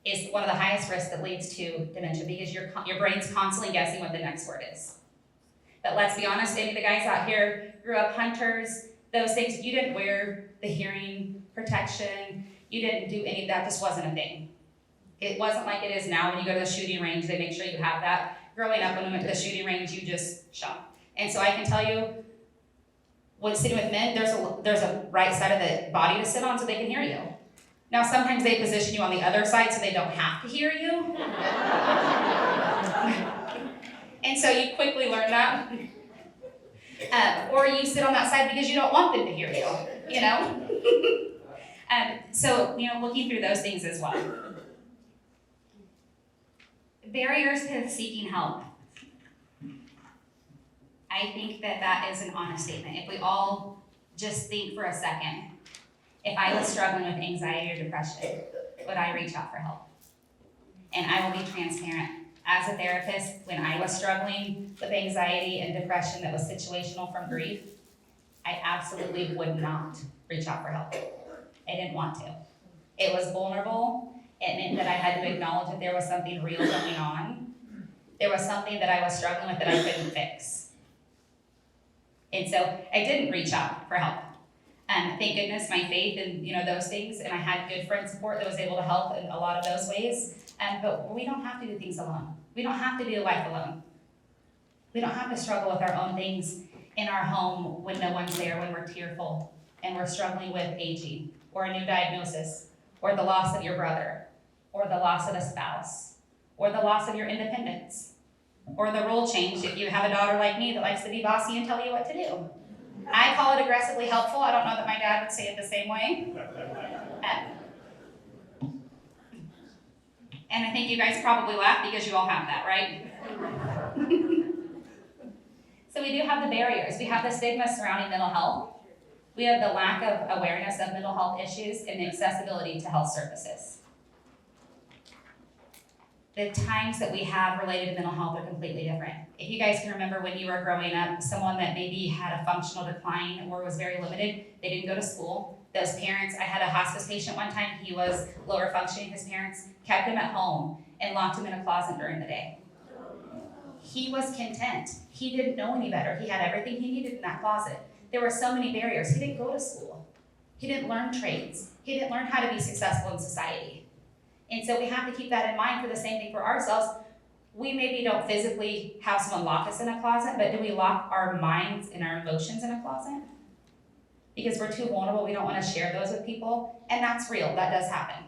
is one of the highest risks that leads to dementia because your brain's constantly guessing what the next word is. But let's be honest, any of the guys out here grew up hunters, those things, you didn't wear the hearing protection, you didn't do any of that, just wasn't a thing. It wasn't like it is now when you go to the shooting range, they make sure you have that. Growing up, when we went to the shooting range, you just shot. And so I can tell you, when sitting with men, there's a right side of the body to sit on so they can hear you. Now, sometimes they position you on the other side so they don't have to hear you. And so you quickly learn that. Or you sit on that side because you don't want them to hear you, So, looking through those things as well. Barriers to seeking help. I think that is an honest statement. If we all just think for a second, if I was struggling with anxiety or depression, would I reach out for help? And I will be transparent. As a therapist, when I was struggling with anxiety and depression that was situational from grief, I absolutely would not reach out for help. I didn't want to. It was vulnerable. It meant that I had to acknowledge that there was something real going on. There was something that I was struggling with that I couldn't fix. And so I didn't reach out for help. Thank goodness my faith and those things, and I had good friend support that was able to help in a lot of those ways. But we don't have to do things alone. We don't have to do life alone. We don't have to struggle with our own things in our home when no one's there, when we're tearful and we're struggling with aging or a new diagnosis or the loss of your brother or the loss of a spouse or the loss of your independence or the role change if you have a daughter like me that likes to be bossy and tell you what to do. I call it aggressively helpful. I don't know that my dad would say it the same way. And I think you guys probably laugh because you all have that, right? So we do have the barriers. We have the stigma surrounding mental health. We have the lack of awareness of mental health issues and the accessibility to health services. The times that we have related to mental health are completely different. If you guys can remember when you were growing up, someone that maybe had a functional decline or was very limited, they didn't go to school. Those parents, I had a hospice patient one time, he was lower functioning, his parents kept him at home and locked him in a closet during the day. He was content. He didn't know any better. He had everything he needed in that closet. There were so many barriers. He didn't go to school. He didn't learn trades. He didn't learn how to be successful in society. And so we have to keep that in mind for the same thing for ourselves. We maybe don't physically have someone lock us in a closet, but do we lock our minds and our emotions in a closet? Because we're too vulnerable, we don't want to share those with people, and that's real, that does happen.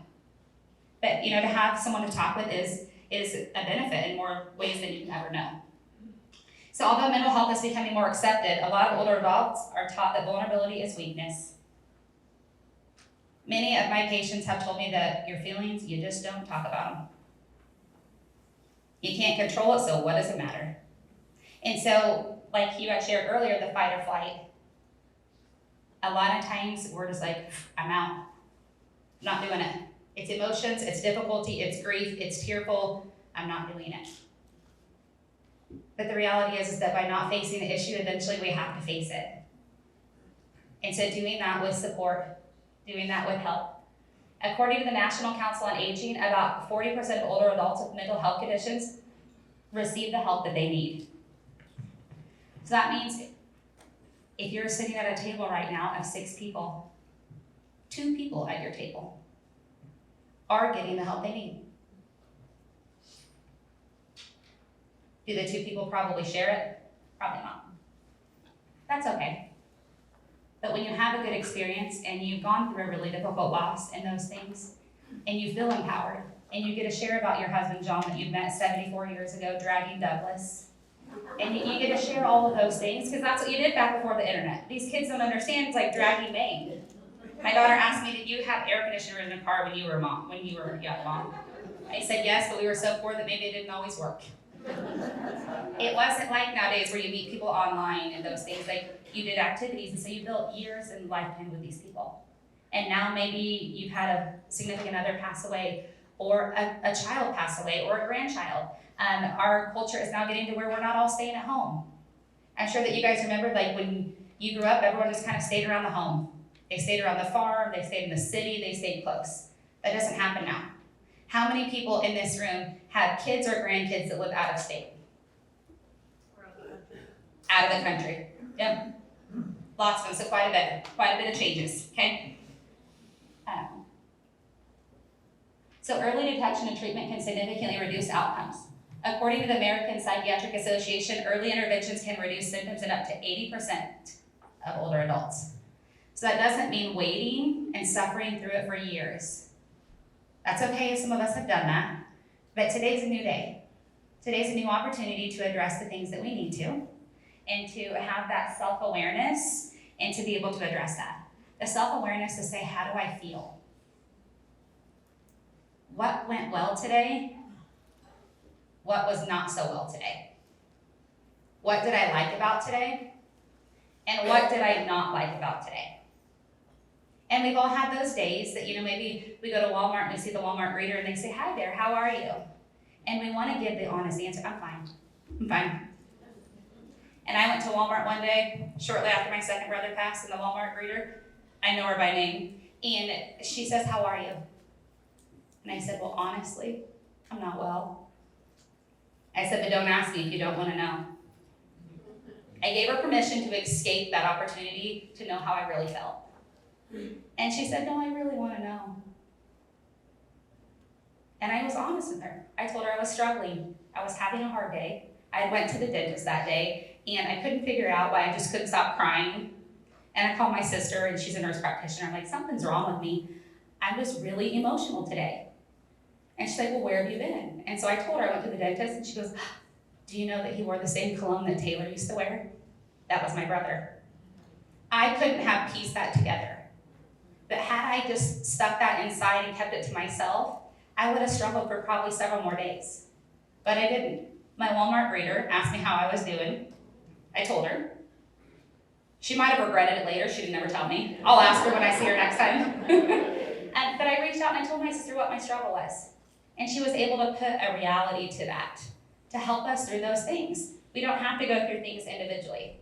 But to have someone to talk with is a benefit in more ways than you can ever know. So although mental health is becoming more accepted, a lot of older adults are taught that vulnerability is weakness. Many of my patients have told me that your feelings, you just don't talk about them. You can't control it, so what does it matter? And so, like you had shared earlier, the fight or flight. A lot of times we're just like, I'm out. I'm not doing it. It's emotions, it's difficulty, it's grief, it's tearful. I'm not doing it. But the reality is that by not facing the issue, eventually we have to face it. And so doing that with support, doing that with help. According to the National Council on Aging, about 40% of older adults with mental health conditions receive the help that they need. So that means if you're sitting at a table right now of 6 people, 2 people at your table are getting the help they need. Do the two people probably share it? Probably not. That's okay. But when you have a good experience and you've gone through a really difficult loss and those things, and you feel empowered, and you get to share about your husband, John, that you met 74 years ago, dragging Douglas, and you get to share all of those things, because that's what you did back before the internet. These kids don't understand, it's like dragging Maine. My daughter asked me, did you have air conditioner in the car when you were young, Mom? I said yes, but we were so poor that maybe it didn't always work. It wasn't like nowadays where you meet people online and those things. Like, you did activities, and so you built years and lifetime with these people. And now maybe you've had a significant other pass away, or a child pass away, or a grandchild. Our culture is now getting to where we're not all staying at home. I'm sure that you guys remember, like, when you grew up, everyone just kind of stayed around the home. They stayed around the farm, they stayed in the city, they stayed close. That doesn't happen now. How many people in this room have kids or grandkids that live out of state? Out of the country. Yep. Lots of them, so quite a bit of changes, okay? So early detection and treatment can significantly reduce outcomes. According to the American Psychiatric Association, early interventions can reduce symptoms in up to 80% of older adults. So that doesn't mean waiting and suffering through it for years. That's okay if some of us have done that, but today's a new day. Today's a new opportunity to address the things that we need to, and to have that self-awareness, and to be able to address that. The self-awareness to say, how do I feel? What went well today? What was not so well today? What did I like about today? And what did I not like about today? And we've all had those days that, maybe we go to Walmart and we see the Walmart greeter and they say, hi there, how are you? And we want to give the honest answer, I'm fine. And I went to Walmart one day, shortly after my second brother passed, and the Walmart greeter, I know her by name, and she says, how are you? And I said, well, honestly, I'm not well. I said, but don't ask me if you don't want to know. I gave her permission to escape that opportunity to know how I really felt. And she said, no, I really want to know. And I was honest with her. I told her I was struggling. I was having a hard day. I went to the dentist that day, and I couldn't figure out why I just couldn't stop crying. And I called my sister, and she's a nurse practitioner. I'm like, something's wrong with me. I was really emotional today. And she's like, well, where have you been? And so I told her I went to the dentist, and she goes, do you know that he wore the same cologne that Taylor used to wear? That was my brother. I couldn't have pieced that together. But had I just stuck that inside and kept it to myself, I would have struggled for probably several more days. But I didn't. My Walmart greeter asked me how I was doing. I told her. She might have regretted it later. She would never tell me. I'll ask her when I see her next time. But I reached out and I told my sister what my struggle was. And she was able to put a reality to that, to help us through those things. We don't have to go through things individually.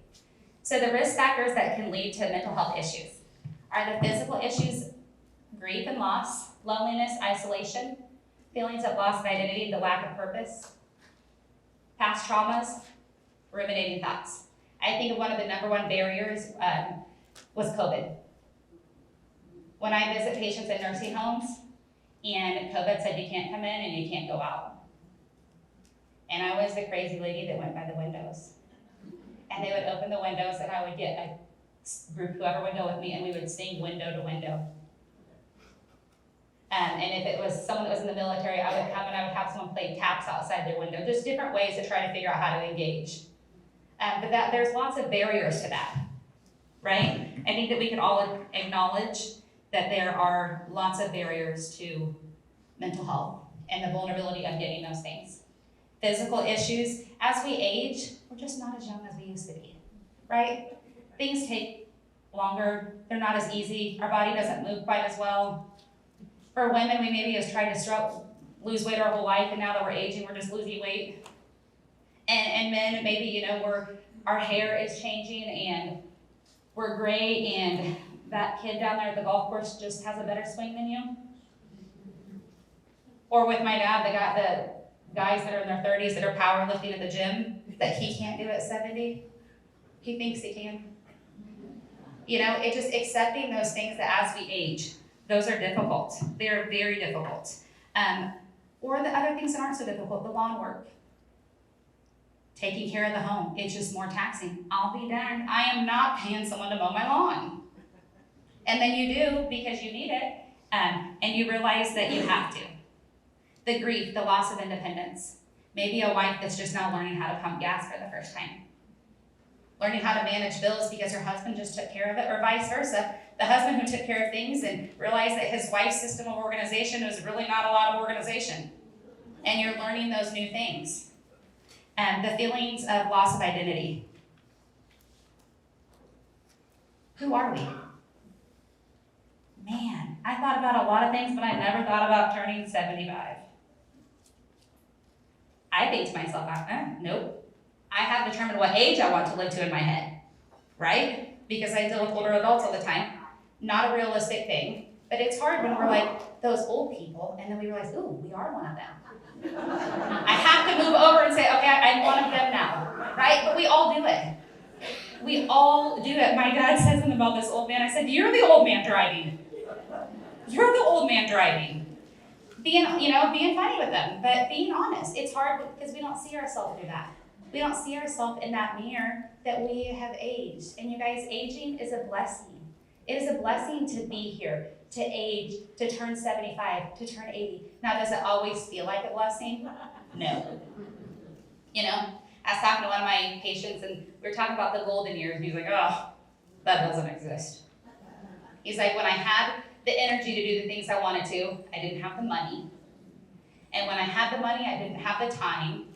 So the risk factors that can lead to mental health issues are the physical issues, grief and loss, loneliness, isolation, feelings of loss of identity, the lack of purpose, past traumas, ruminating thoughts. I think one of the number one barriers was COVID. When I visit patients in nursing homes, and COVID said you can't come in and you can't go out. And I was the crazy lady that went by the windows. And they would open the windows, and I would get a group, whoever would go with me, and we would sing window to window. And if it was someone that was in the military, I would have someone play taps outside their window. There's different ways to try to figure out how to engage. But there's lots of barriers to that, right? I think that we can all acknowledge that there are lots of barriers to mental health and the vulnerability of getting those things. Physical issues, as we age, we're just not as young as we used to be, right? Things take longer, they're not as easy, our body doesn't move quite as well. For women, we maybe have tried to lose weight our whole life, and now that we're aging, we're just losing weight. And men, maybe, our hair is changing, and we're gray, and that kid down there at the golf course just has a better swing than you. Or with my dad, the guys that are in their 30s that are powerlifting at the gym, that he can't do at 70, he thinks he can. It's just accepting those things that as we age, Those are difficult. They are very difficult. Or the other things that aren't so difficult, the lawn work. Taking care of the home, it's just more taxing. I'll be darned, I am not paying someone to mow my lawn. And then you do because you need it, and you realize that you have to. The grief, the loss of independence. Maybe a wife that's just now learning how to pump gas for the first time. Learning how to manage bills because her husband just took care of it, or vice versa. The husband who took care of things and realized that his wife's system of organization was really not a lot of organization. And you're learning those new things. The feelings of loss of identity. Who are we? Man, I thought about a lot of things, but I never thought about turning 75. I think to myself, nope. I have determined what age I want to live to in my head, right? Because I deal with older adults all the time. Not a realistic thing, but it's hard when we're like those old people, and then we realize, ooh, we are one of them. I have to move over and say, okay, I'm one of them now, right? But we all do it. We all do it. My dad said something about this old man. I said, you're the old man driving. You're the old man driving. Being funny with them, but being honest. It's hard because we don't see ourselves through that. We don't see ourselves in that mirror that we have aged. And you guys, aging is a blessing. It is a blessing to be here, to age, to turn 75, to turn 80. Now, does it always feel like a blessing? No. I was talking to one of my patients, and we were talking about the golden years, and he's like, oh, that doesn't exist. He's like, when I had the energy to do the things I wanted to, I didn't have the money. And when I had the money, I didn't have the time.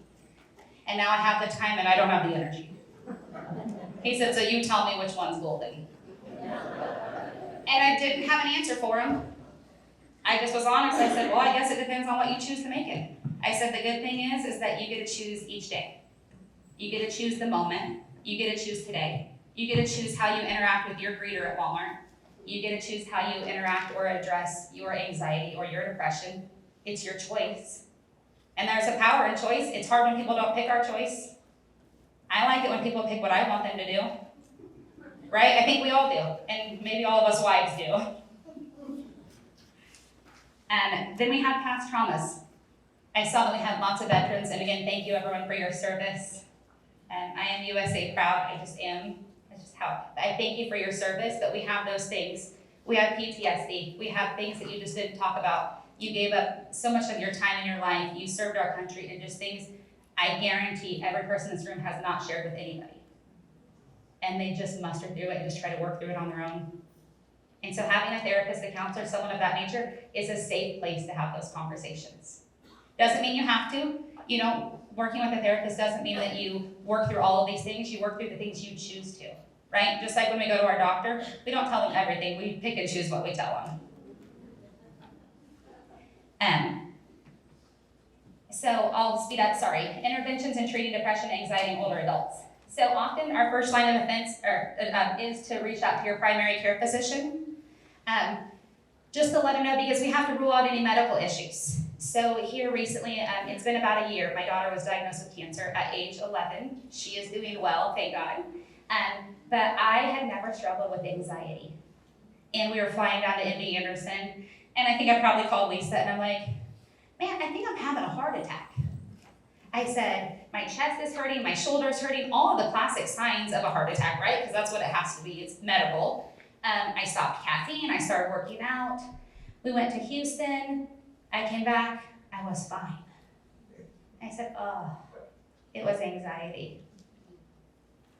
And now I have the time, and I don't have the energy. He said, so you tell me which one's golden. And I didn't have an answer for him. I just was honest. I said, well, I guess it depends on what you choose to make it. I said, the good thing is that you get to choose each day. You get to choose the moment. You get to choose today. You get to choose how you interact with your greeter at Walmart. You get to choose how you interact or address your anxiety or your depression. It's your choice. And there's a power in choice. It's hard when people don't pick our choice. I like it when people pick what I want them to do. Right? I think we all do. And maybe all of us wives do. And then we have past traumas. I saw that we had lots of veterans. And again, thank you everyone for your service. I am USA proud. I just am. That's just how. I thank you for your service, but we have those things. We have PTSD. We have things that you just didn't talk about. You gave up so much of your time in your life. You served our country, and just things I guarantee every person in this room has not shared with anybody. And they just muster through it and just try to work through it on their own. And so having a therapist, a counselor, someone of that nature is a safe place to have those conversations. Doesn't mean you have to. Working with a therapist doesn't mean that you work through all of these things. You work through the things you choose to, right? Just like when we go to our doctor, we don't tell them everything. We pick and choose what we tell them. So I'll speed up, sorry. Interventions in treating depression, anxiety in older adults. So often our first line of defense is to reach out to your primary care physician. Just to let them know, because we have to rule out any medical issues. So here recently, it's been about a year, my daughter was diagnosed with cancer at age 11. She is doing well, thank God. But I had never struggled with anxiety. And we were flying down to MD Anderson, and I think I probably called Lisa, and I'm like, man, I think I'm having a heart attack. I said, my chest is hurting, my shoulder's hurting, all of the classic signs of a heart attack, right? Because that's what it has to be, it's medical. I stopped caffeine, I started working out. We went to Houston, I came back, I was fine. I said, oh, it was anxiety.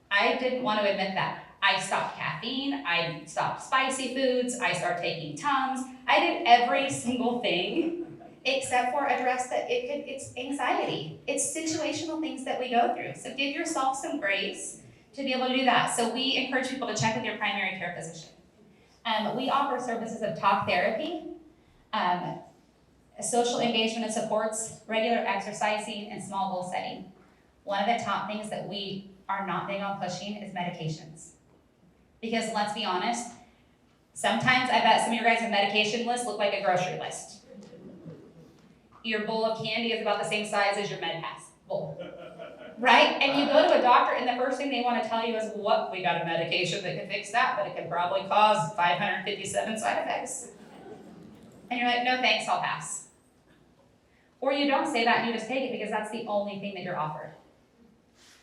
I didn't want to admit that. I stopped caffeine, I stopped spicy foods, I started taking Tums. I did every single thing except for address that it's anxiety. It's situational things that we go through. So give yourself some grace to be able to do that. So we encourage people to check with your primary care physician. We offer services of talk therapy, social engagement and supports, regular exercising, and small goal setting. One of the top things that we are not big on pushing is medications. Because let's be honest, sometimes I bet some of your guys' medication lists look like a grocery list. Your bowl of candy is about the same size as your MedPass bowl. Right? And you go to a doctor and the first thing they want to tell you is, we got a medication that can fix that, but it can probably cause 557 side effects. And you're like, no thanks, I'll pass. Or you don't say that and you just take it because that's the only thing that you're offered.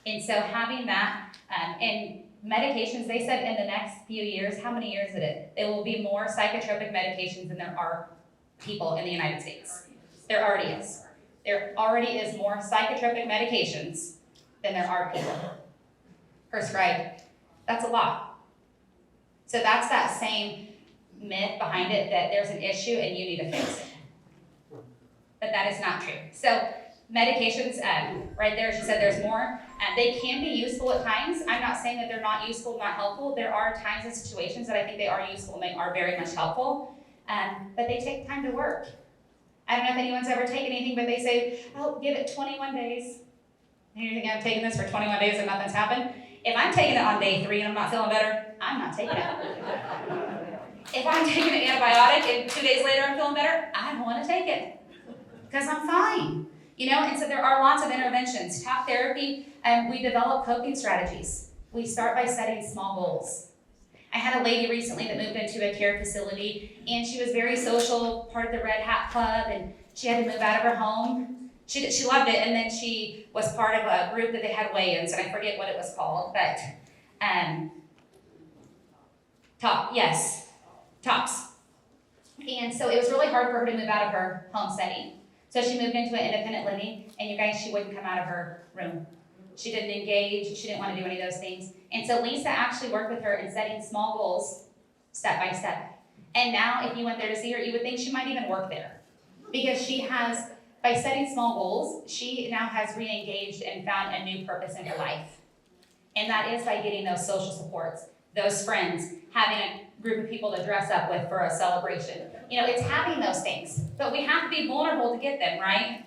And so having that, and medications, they said in the next few years, how many years is it? There will be more psychotropic medications than there are people in the United States. There already is. There already is more psychotropic medications than there are people prescribed. That's a lot. So that's that same myth behind it that there's an issue and you need to fix it. But that is not true. So medications, right there, she said there's more. They can be useful at times. I'm not saying that they're not useful, not helpful. There are times and situations that I think they are useful and they are very much helpful. But they take time to work. I don't know if anyone's ever taken anything, but they say, oh, give it 21 days. And you're thinking, I'm taking this for 21 days and nothing's happened. If I'm taking it on day 3 and I'm not feeling better, I'm not taking it. If I'm taking an antibiotic and 2 days later I'm feeling better, I don't want to take it because I'm fine. You know, and so there are lots of interventions. Talk therapy, we develop coping strategies. We start by setting small goals. I had a lady recently that moved into a care facility, and she was very social, part of the Red Hat Club, and she had to move out of her home. She loved it, and then she was part of a group that they had weigh-ins, and I forget what it was called, but TOPS. And so it was really hard for her to move out of her home setting. So she moved into an independent living, and you guys, she wouldn't come out of her room. She didn't engage, she didn't want to do any of those things. And so Lisa actually worked with her in setting small goals, step by step. And now if you went there to see her, you would think she might even work there. Because she has, by setting small goals, she now has re-engaged and found a new purpose in her life. And that is by getting those social supports, those friends, having a group of people to dress up with for a celebration. You know, it's having those things, but we have to be vulnerable to get them, right?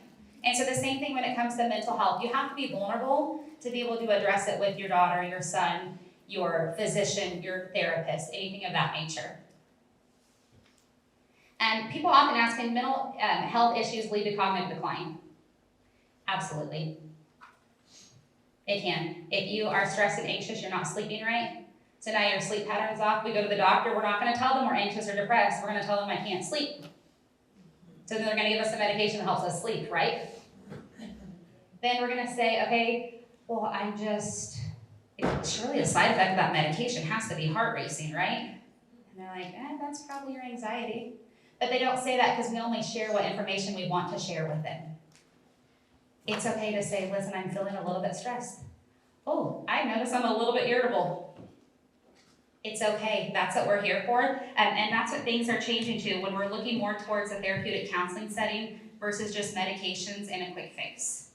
And so the same thing when it comes to mental health. You have to be vulnerable to be able to address it with your daughter, your son, your physician, your therapist, anything of that nature. And people often ask, can mental health issues lead to cognitive decline? Absolutely. It can. If you are stressed and anxious, you're not sleeping right. So now your sleep pattern's off. We go to the doctor. We're not going to tell them we're anxious or depressed. We're going to tell them I can't sleep. So then they're going to give us the medication that helps us sleep, right? Then we're going to say, okay, well, it's really a side effect of that medication. It has to be heart racing, right? And they're like, that's probably your anxiety. But they don't say that because we only share what information we want to share with them. It's okay to say, listen, I'm feeling a little bit stressed. Oh, I notice I'm a little bit irritable. It's okay. That's what we're here for. And that's what things are changing to when we're looking more towards a therapeutic counseling setting versus just medications and a quick fix.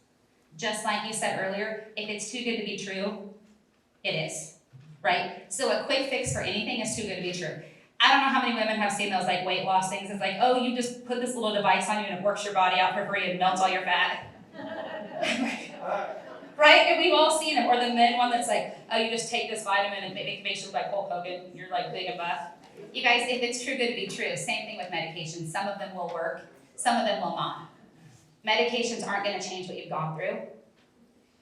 Just like you said earlier, if it's too good to be true, it is, right? So a quick fix for anything is too good to be true. I don't know how many women have seen those like weight loss things. It's like, oh, you just put this little device on you and it works your body out for free and melts all your fat. Right? And we've all seen it. Or the men one that's like, oh, you just take this vitamin and it makes you look like Hulk Hogan. You're like big and buff. You guys, if it's too good to be true, same thing with medications. Some of them will work, some of them will not. Medications aren't going to change what you've gone through.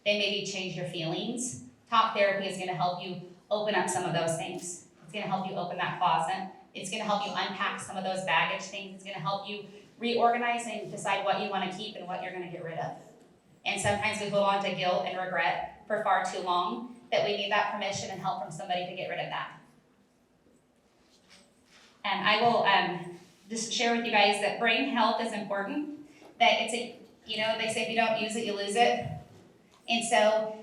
They maybe change your feelings. Talk therapy is going to help you open up some of those things. It's going to help you open that closet. It's going to help you unpack some of those baggage things. It's going to help you reorganize and decide what you want to keep and what you're going to get rid of. And sometimes we hold on to guilt and regret for far too long that we need that permission and help from somebody to get rid of that. And I will just share with you guys that brain health is important. That it's they say if you don't use it, you lose it. And so,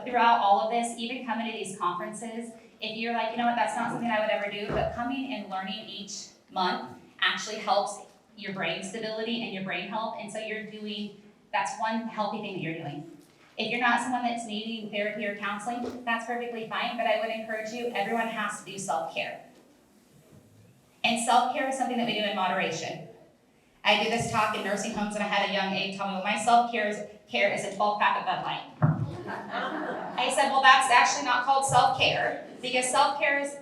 throughout all of this, even coming to these conferences, if you're like, that's not something I would ever do, but coming and learning each month actually helps your brain stability and your brain health. And so that's one healthy thing that you're doing. If you're not someone that's needing therapy or counseling, that's perfectly fine, but I would encourage you, everyone has to do self-care. And self-care is something that we do in moderation. I did this talk in nursing homes and I had a young aide tell me, well, my self-care is a 12-pack of Bud Light. I said, well, that's actually not called self-care because self-care is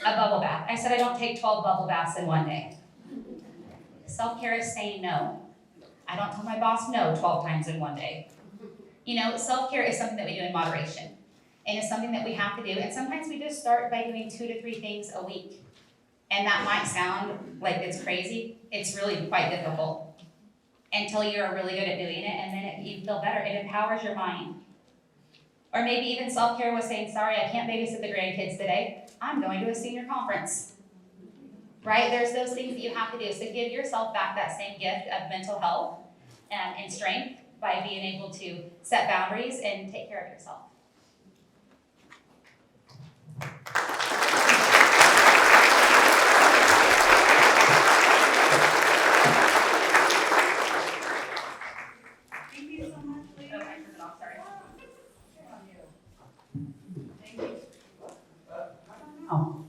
a bubble bath. I said, I don't take 12 bubble baths in one day. Self-care is saying no. I don't tell my boss no 12 times in one day. Self-care is something that we do in moderation. And it's something that we have to do. And sometimes we just start by doing 2 to 3 things a week. And that might sound like it's crazy. It's really quite difficult until you're really good at doing it, and then you feel better. It empowers your mind. Or maybe even self-care was saying, sorry, I can't babysit the grandkids today. I'm going to a senior conference. Right? There's those things that you have to do. So give yourself back that same gift of mental health and strength by being able to set boundaries and take care of yourself. Thank you so much, Lisa. Okay, turn it off, sorry. Oh.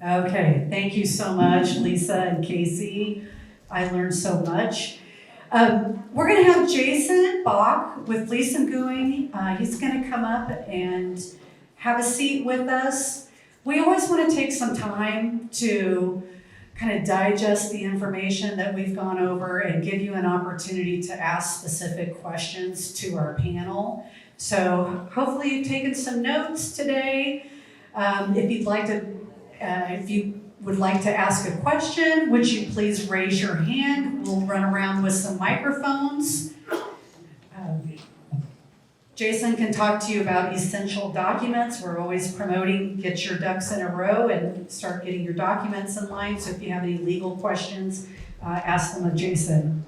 Okay, thank you so much, Lisa and Casey. I learned so much. We're going to have Jason Bach with Lisa Gooing. He's going to come up and have a seat with us. We always want to take some time to kind of digest the information that we've gone over and give you an opportunity to ask specific questions to our panel. So hopefully you've taken some notes today. If you would like to ask a question, would you please raise your hand? We'll run around with some microphones. Jason can talk to you about essential documents. We're always promoting get your ducks in a row and start getting your documents in line. So if you have any legal questions, ask them of Jason.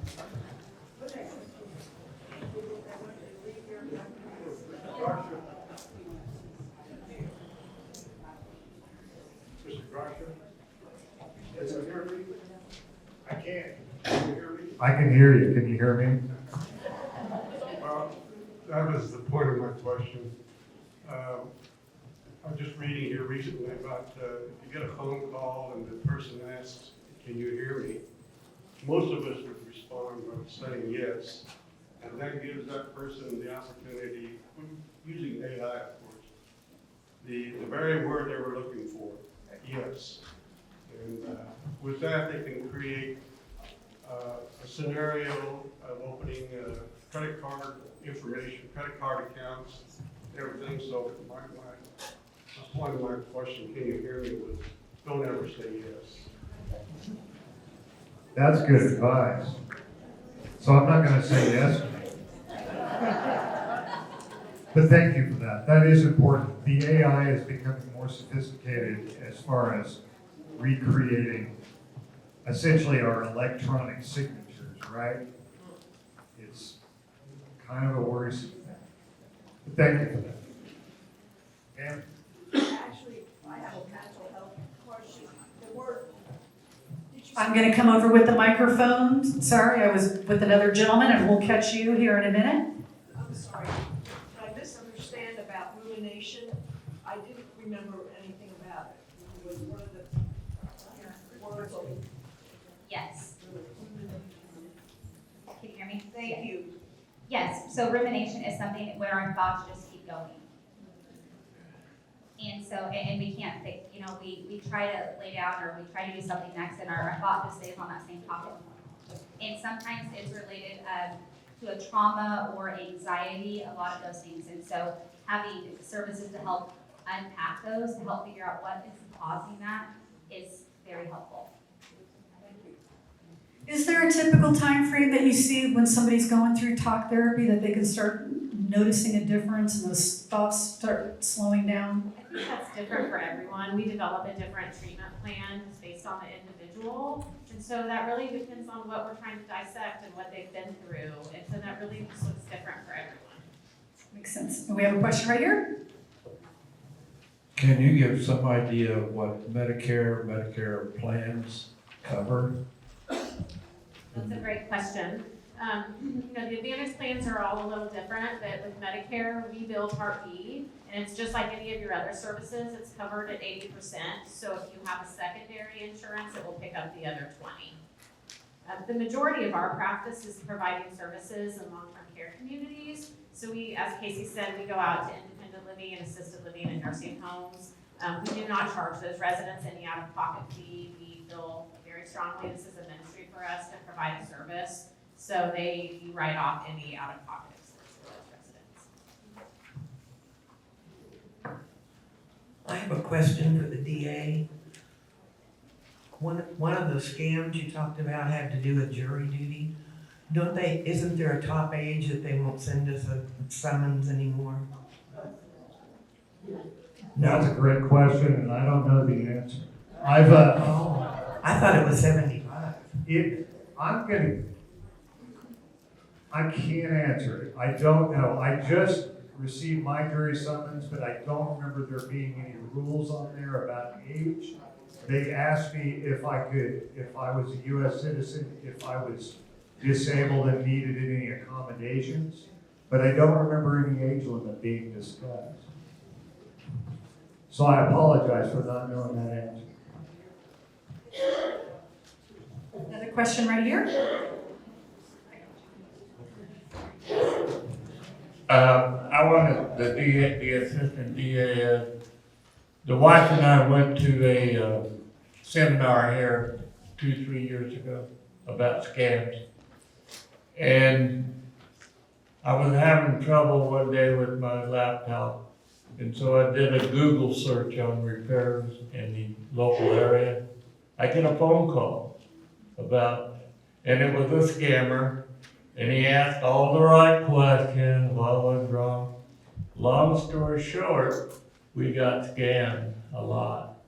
I can hear you. Can you hear me? Well, that was the point of my question. I was just reading here recently about if you get a phone call and the person asks, "Can you hear me?" Most of us would respond by saying yes, and that gives that person the opportunity, using AI, of course, the very word they were looking for, yes. And with that, they can create a scenario of opening credit card information, credit card accounts, everything. So my point of my question, can you hear me, was don't ever say yes. That's good advice. So I'm not going to say yes. But thank you for that. That is important. The AI is becoming more sophisticated as far as recreating essentially our electronic signatures, right? It's kind of a worrisome thing. But thank you for that. And Actually, I have a mental health question. The word, did you I'm going to come over with the microphone. Sorry, I was with another gentleman, and we'll catch you here in a minute. I'm sorry, did I misunderstand about rumination? I didn't remember anything about it. It was one of the words on. Yes. Can you hear me? Thank you. Yes, so rumination is something where our thoughts just keep going. And so, and we can't think, we try to lay down or we try to do something next and our thought just stays on that same topic. And sometimes it's related to a trauma or anxiety, a lot of those things. And so having services to help unpack those, to help figure out what is causing that is very helpful. Is there a typical time frame that you see when somebody's going through talk therapy that they can start noticing a difference and those thoughts start slowing down? I think that's different for everyone. We develop a different treatment plan based on the individual. And so that really depends on what we're trying to dissect and what they've been through. And so that really just looks different for everyone. Makes sense. And we have a question right here. Can you give some idea of what Medicare plans cover? That's a great question. The Advantage plans are all a little different, but with Medicare, we bill Part B, and it's just like any of your other services, it's covered at 80%. So if you have a secondary insurance, it will pick up the other 20%. The majority of our practice is providing services in long-term care communities. So we, as Casey said, we go out to independent living and assisted living and nursing homes. We do not charge those residents any out-of-pocket fee. We feel very strongly this is a ministry for us to provide a service. So they write off any out-of-pocket expenses for those residents. I have a question for the DA. One of the scams you talked about had to do with jury duty. Isn't there a top age that they won't send us a summons anymore? That's a great question, and I don't know the answer. I've, Oh, I thought it was 75. I can't answer it. I don't know. I just received my jury summons, but I don't remember there being any rules on there about age. They asked me if I was a U.S. citizen, if I was disabled and needed any accommodations, but I don't remember any age limit being discussed. So I apologize for not knowing that answer. Another question right here? I wanted the assistant DA, the wife and I went to a seminar here 2-3 years ago about scams. And I was having trouble one day with my laptop. And so I did a Google search on repairs in the local area. I get a phone call and it was a scammer. And he asked all the right questions, what was wrong. Long story short, we got scammed a lot.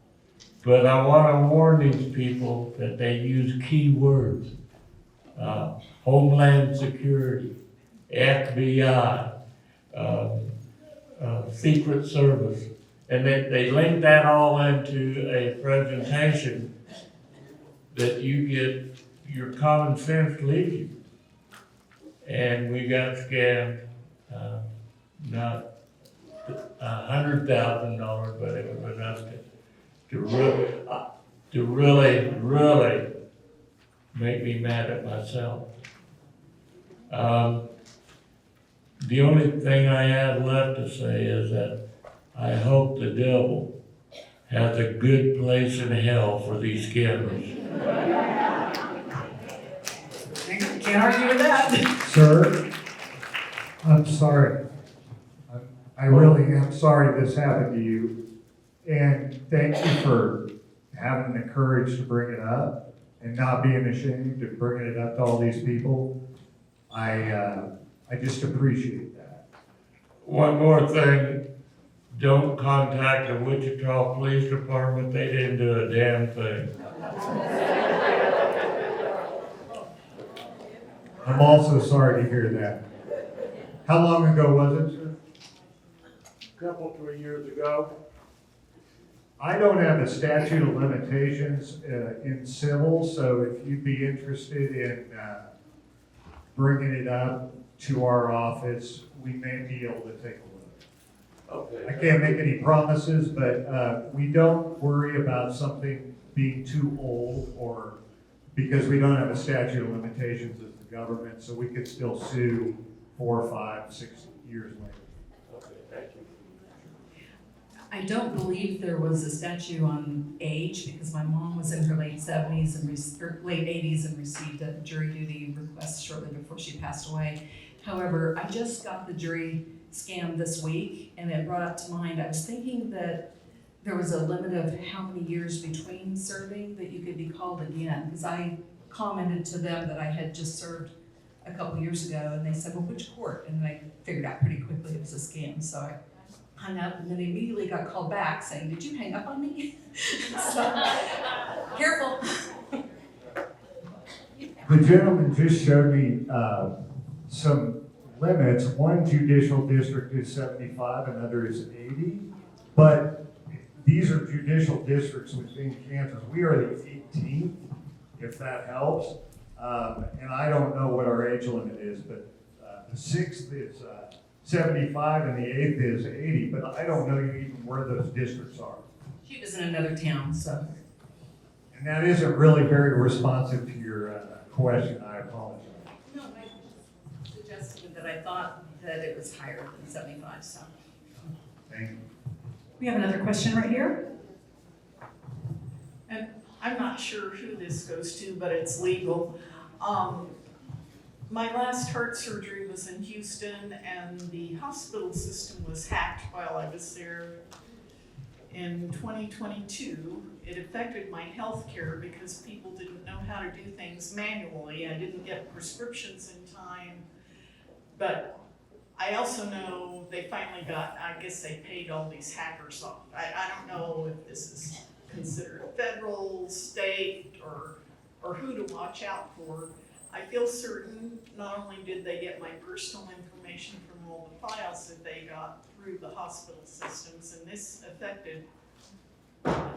But I want to warn these people that they use keywords. Homeland Security, FBI, Secret Service. And they link that all into a presentation that you get, your common sense leaves you. And we got scammed, not $100,000, but it was enough to really make me mad at myself. The only thing I have left to say is that I hope the devil has a good place in hell for these scammers. Can't argue with that. Sir, I'm sorry. I really am sorry this happened to you. And thank you for having the courage to bring it up and not being ashamed of bringing it up to all these people. I just appreciate that. One more thing, don't contact the Wichita Police Department, they didn't do a damn thing. I'm also sorry to hear that. How long ago was it, sir? A couple, 3 years ago. I don't have a statute of limitations in civil, so if you'd be interested in bringing it up to our office, we may be able to take a look. Okay. I can't make any promises, but we don't worry about something being too old or because we don't have a statute of limitations as the government, so we could still sue 4, 5, 6 years later. Okay, thank you. I don't believe there was a statute on age because my mom was in her late 70s and late 80s and received a jury duty request shortly before she passed away. However, I just got the jury scam this week and it brought up to mind, I was thinking that there was a limit of how many years between serving that you could be called again, because I commented to them that I had just served a couple years ago, and they said, well, which court? And I figured out pretty quickly it was a scam, so I hung up and then immediately got called back saying, did you hang up on me? So, careful. The gentleman just showed me some limits. One judicial district is 75, another is 80, but these are judicial districts within Kansas. We are the 18th, if that helps. And I don't know what our age limit is, but the 6th is 75 and the 8th is 80, but I don't know even where those districts are. She was in another town, so. And that isn't really very responsive to your question. I apologize. No, I suggested that I thought that it was higher than 75, so. Thank you. We have another question right here. And I'm not sure who this goes to, but it's legal. My last heart surgery was in Houston and the hospital system was hacked while I was there. in 2022, it affected my health care because people didn't know how to do things manually. I didn't get prescriptions in time. But I also know they finally got, I guess they paid all these hackers off. I don't know if this is considered federal, state, or who to watch out for. I feel certain not only did they get my personal information from all the files that they got through the hospital systems, and this affected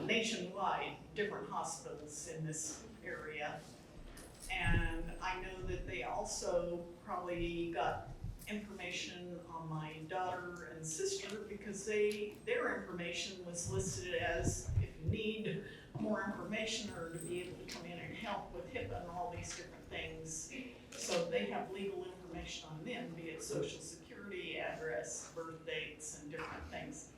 nationwide, different hospitals in this area. And I know that they also probably got information on my daughter and sister because their information was listed as if you need more information or to be able to come in and help with HIPAA and all these different things. So they have legal information on them, be it social security, address, birth dates, and different things.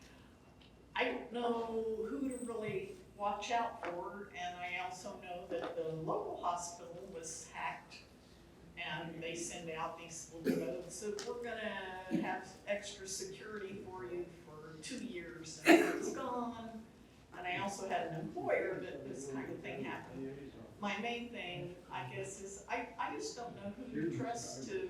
I don't know who to really watch out for, and I also know that the local hospital was hacked, and they send out these little notes that we're gonna have extra security for you for 2 years, and it's gone. And I also had an employer that this kind of thing happened. My main thing, I guess, is I just don't know who to trust to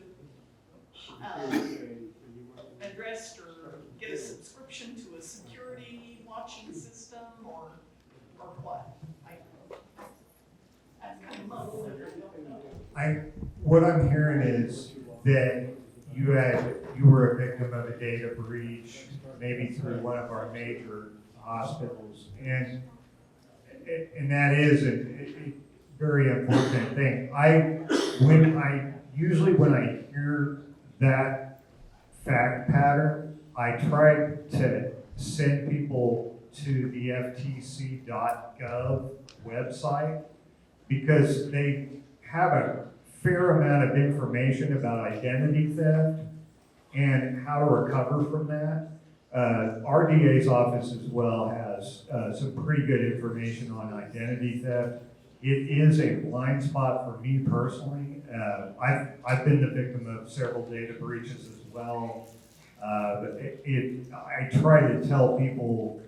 address or get a subscription to a security watching system or what. That's kind of muddled and I don't know. What I'm hearing is that you were a victim of a data breach, maybe through one of our major hospitals, and that is a very important thing. Usually when I hear that fact pattern, I try to send people to the ftc.gov website because they have a fair amount of information about identity theft and how to recover from that. Our DA's office as well has some pretty good information on identity theft. It is a blind spot for me personally. I've been the victim of several data breaches as well. I try to tell people,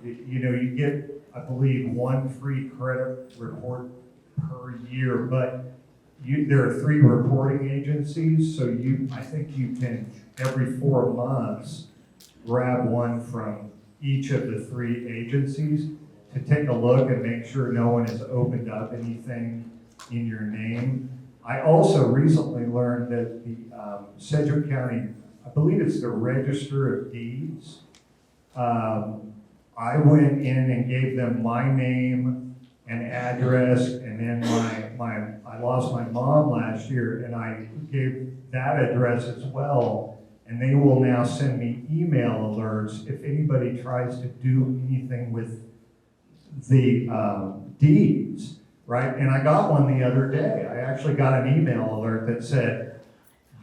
you get, I believe, 1 free credit report per year, but there are 3 reporting agencies, so I think you can, every 4 months, grab one from each of the 3 agencies to take a look and make sure no one has opened up anything in your name. I also recently learned that the Sedgwick County, I believe it's the Register of Deeds, I went in and gave them my name and address, and then I lost my mom last year, and I gave that address as well, and they will now send me email alerts if anybody tries to do anything with the deeds, right? And I got one the other day. I actually got an email alert that said,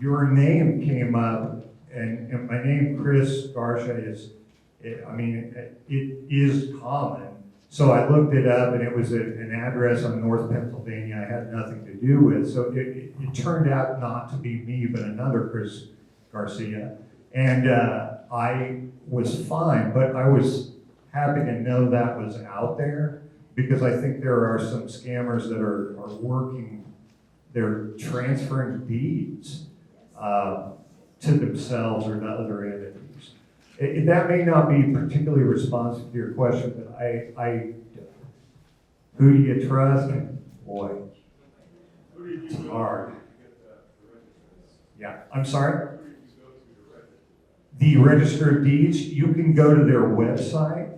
your name came up, and my name, Chris Garcia, it is common. So I looked it up, and it was an address on North Pennsylvania I had nothing to do with. So it turned out not to be me, but another Chris Garcia. And I was fine, but I was happy to know that was out there, because I think there are some scammers that are working, they're transferring deeds to themselves or to other entities. That may not be particularly responsive to your question, but who do you trust? Boy, it's hard. Yeah, I'm sorry? The Register of Deeds, you can go to their website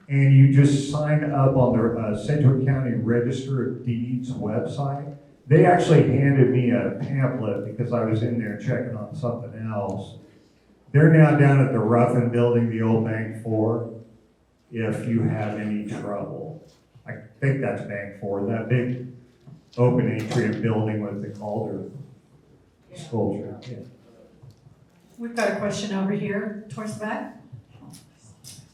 and you just sign up on the Sedgwick County Register of Deeds website. They actually handed me a pamphlet because I was in there checking on something else. They're now down at the Ruffin Building, the old Bank 4, if you have any trouble. I think that's Bank 4, that big open atrium building with the Calder sculpture. Yeah. We've got a question over here towards the back.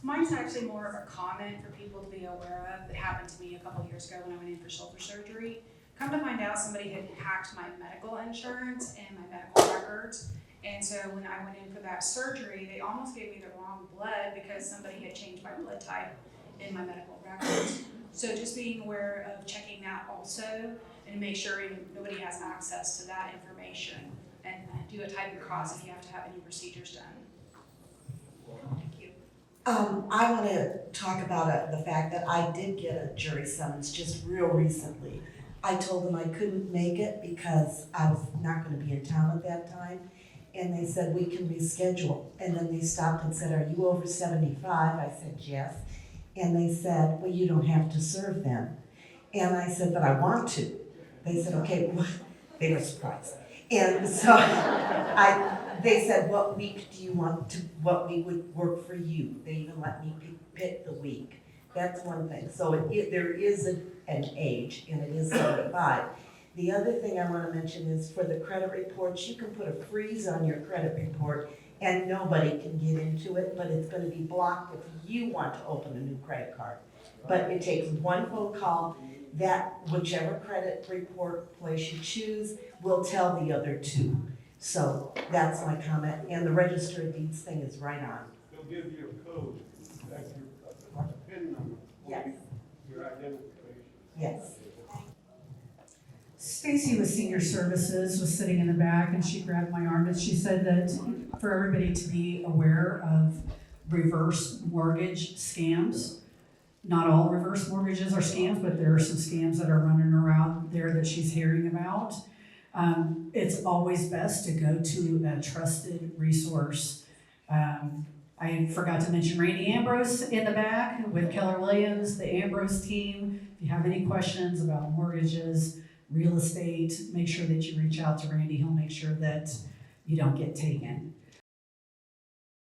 Mine's actually more of a comment for people to be aware of. It happened to me a couple years ago when I went in for shoulder surgery. Come to find out, somebody had hacked my medical insurance and my medical records. And so when I went in for that surgery, they almost gave me the wrong blood because somebody had changed my blood type. in my medical records. So just being aware of checking that also and make sure nobody has access to that information, and do a type of cross if you have to have any procedures done. Thank you. I want to talk about the fact that I did get a jury summons just real recently. I told them I couldn't make it because I was not going to be in town at that time. And they said, we can reschedule. And then they stopped and said, are you over 75? I said, yes. And they said, well, you don't have to serve them. And I said, but I want to. They said, okay, well, they were surprised. And so they said, what week do you want to, what week would work for you? They even let me pick the week. That's one thing. So there is an age, and it is 75. The other thing I want to mention is for the credit reports, you can put a freeze on your credit report and nobody can get into it, but it's going to be blocked if you want to open a new credit card. But it takes one phone call. That whichever credit report place you choose will tell the other two. So that's my comment. And the register of deeds thing is right on. They'll give you a code, like a PIN number. Yes. Your identification. Yes. Stacy with Senior Services was sitting in the back and she grabbed my arm and she said that for everybody to be aware of reverse mortgage scams. Not all reverse mortgages are scams, but there are some scams that are running around there that she's hearing about. It's always best to go to a trusted resource. I forgot to mention Randy Ambrose in the back with Keller Williams, the Ambrose team. If you have any questions about mortgages, real estate, make sure that you reach out to Randy. He'll make sure that you don't get taken.